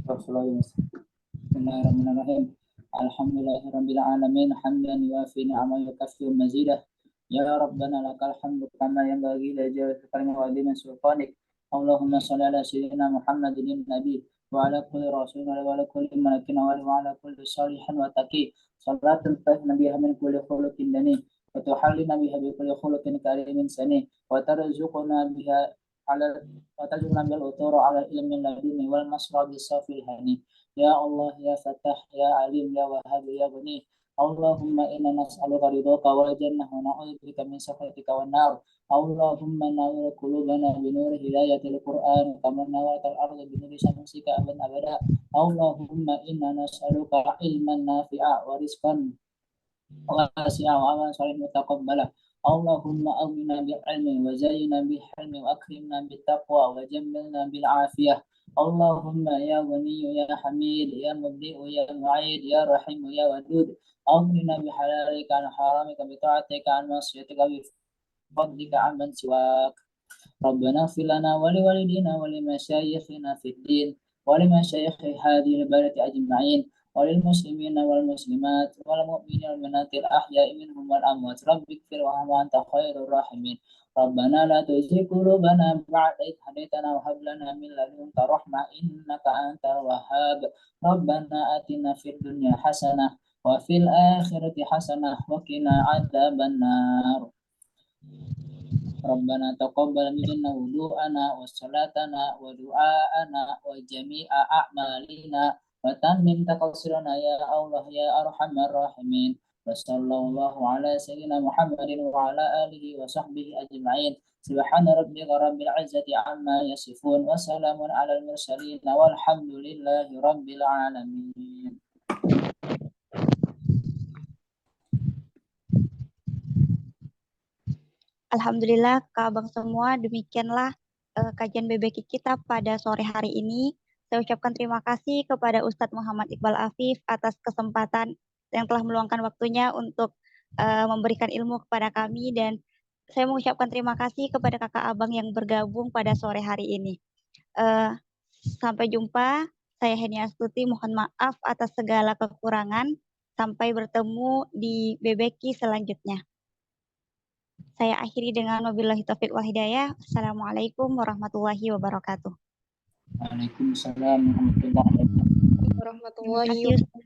Bismillahirrahmanirrahim. Alhamdulillahirabbil alamin hamdan yuafi ni'amahu wa yukafi mazidah. Ya Rabbana lakal hamdu kama yanbaghi li jalali karimika wa azimi sultanik. Allahumma shalli ala sayyidina Muhammadin nabi wa ala kulli rasulin wa ala kulli malakin wa ala kulli salihin wa taqi. Salatan nabiha min kulli khuluqin dani wa tuhallina biha bi kulli khuluqin karimin sani wa tarzuquna biha ala wa tarzuquna bil uturu ala ilmin laduni wal masrabi safil hani. Ya Allah, ya Fatah, ya Alim, ya Wahhab, ya Ghani. Allahumma inna nas'aluka ridhaka wal jannah wa na'udzubika min sakhatika wan nar. Allahumma nawwir qulubana bi nuri hidayatil Qur'an kama nawwartal arda bi nuri syamsika aban abada. Allahumma inna nas'aluka ilman nafi'a wa rizqan wasi'a wa amalan salihan mutaqabbala. Allahumma aghna bil ilmi wa zayyina bil hilmi wa akrimna bit taqwa wa jammilna bil afiyah. Allahumma ya Ghani ya Hamid ya Mubdi ya Mu'id ya Rahim ya Wadud. Aghnina bi halalika an haramika bi ta'atika an ma'siyatika bi fadlika an man siwak. Rabbana ighfir lana wa li walidina wa li masyayikhina fid din wa li masyayikhi hadhihi al-baladi ajma'in wa lil muslimina wal muslimat wal mu'minina wal mu'minatil ahya'i minhum wal amwat. Rabbi ighfir warham anta khairur rahimin. Rabbana la tuzigh qulubana ba'da idh hadaytana wa hab lana min ladunka rahmah innaka antal wahhab. Rabbana atina fid dunya hasanah wa fil akhirati hasanah wa qina adzaban nar. Rabbana taqabbal minna wudu'ana wa salatana wa du'aana wa jami'a a'malina wa tammim taqassirana ya Allah ya arhamar rahimin. Wassallallahu ala sayyidina Muhammadin wa ala alihi wa sahbihi ajma'in. Subhana rabbika rabbil izzati amma yasifun wa salamun alal mursalin walhamdulillahi rabbil alamin. Alhamdulillah Kak Abang semua, demikianlah kajian BBQ kita pada sore hari ini. Saya ucapkan terima kasih kepada Ustadz Muhammad Iqbal Afif atas kesempatan yang telah meluangkan waktunya untuk memberikan ilmu kepada kami, dan saya mengucapkan terima kasih kepada kakak abang yang bergabung pada sore hari ini. Sampai jumpa, saya Heni Astuti, mohon maaf atas segala kekurangan. Sampai bertemu di BBQ selanjutnya. Saya akhiri dengan wabillahi taufiq wal hidayah. Assalamualaikum warahmatullahi wabarakatuh. Waalaikumsalam warahmatullahi wabarakatuh. Terima kasih Ustaz.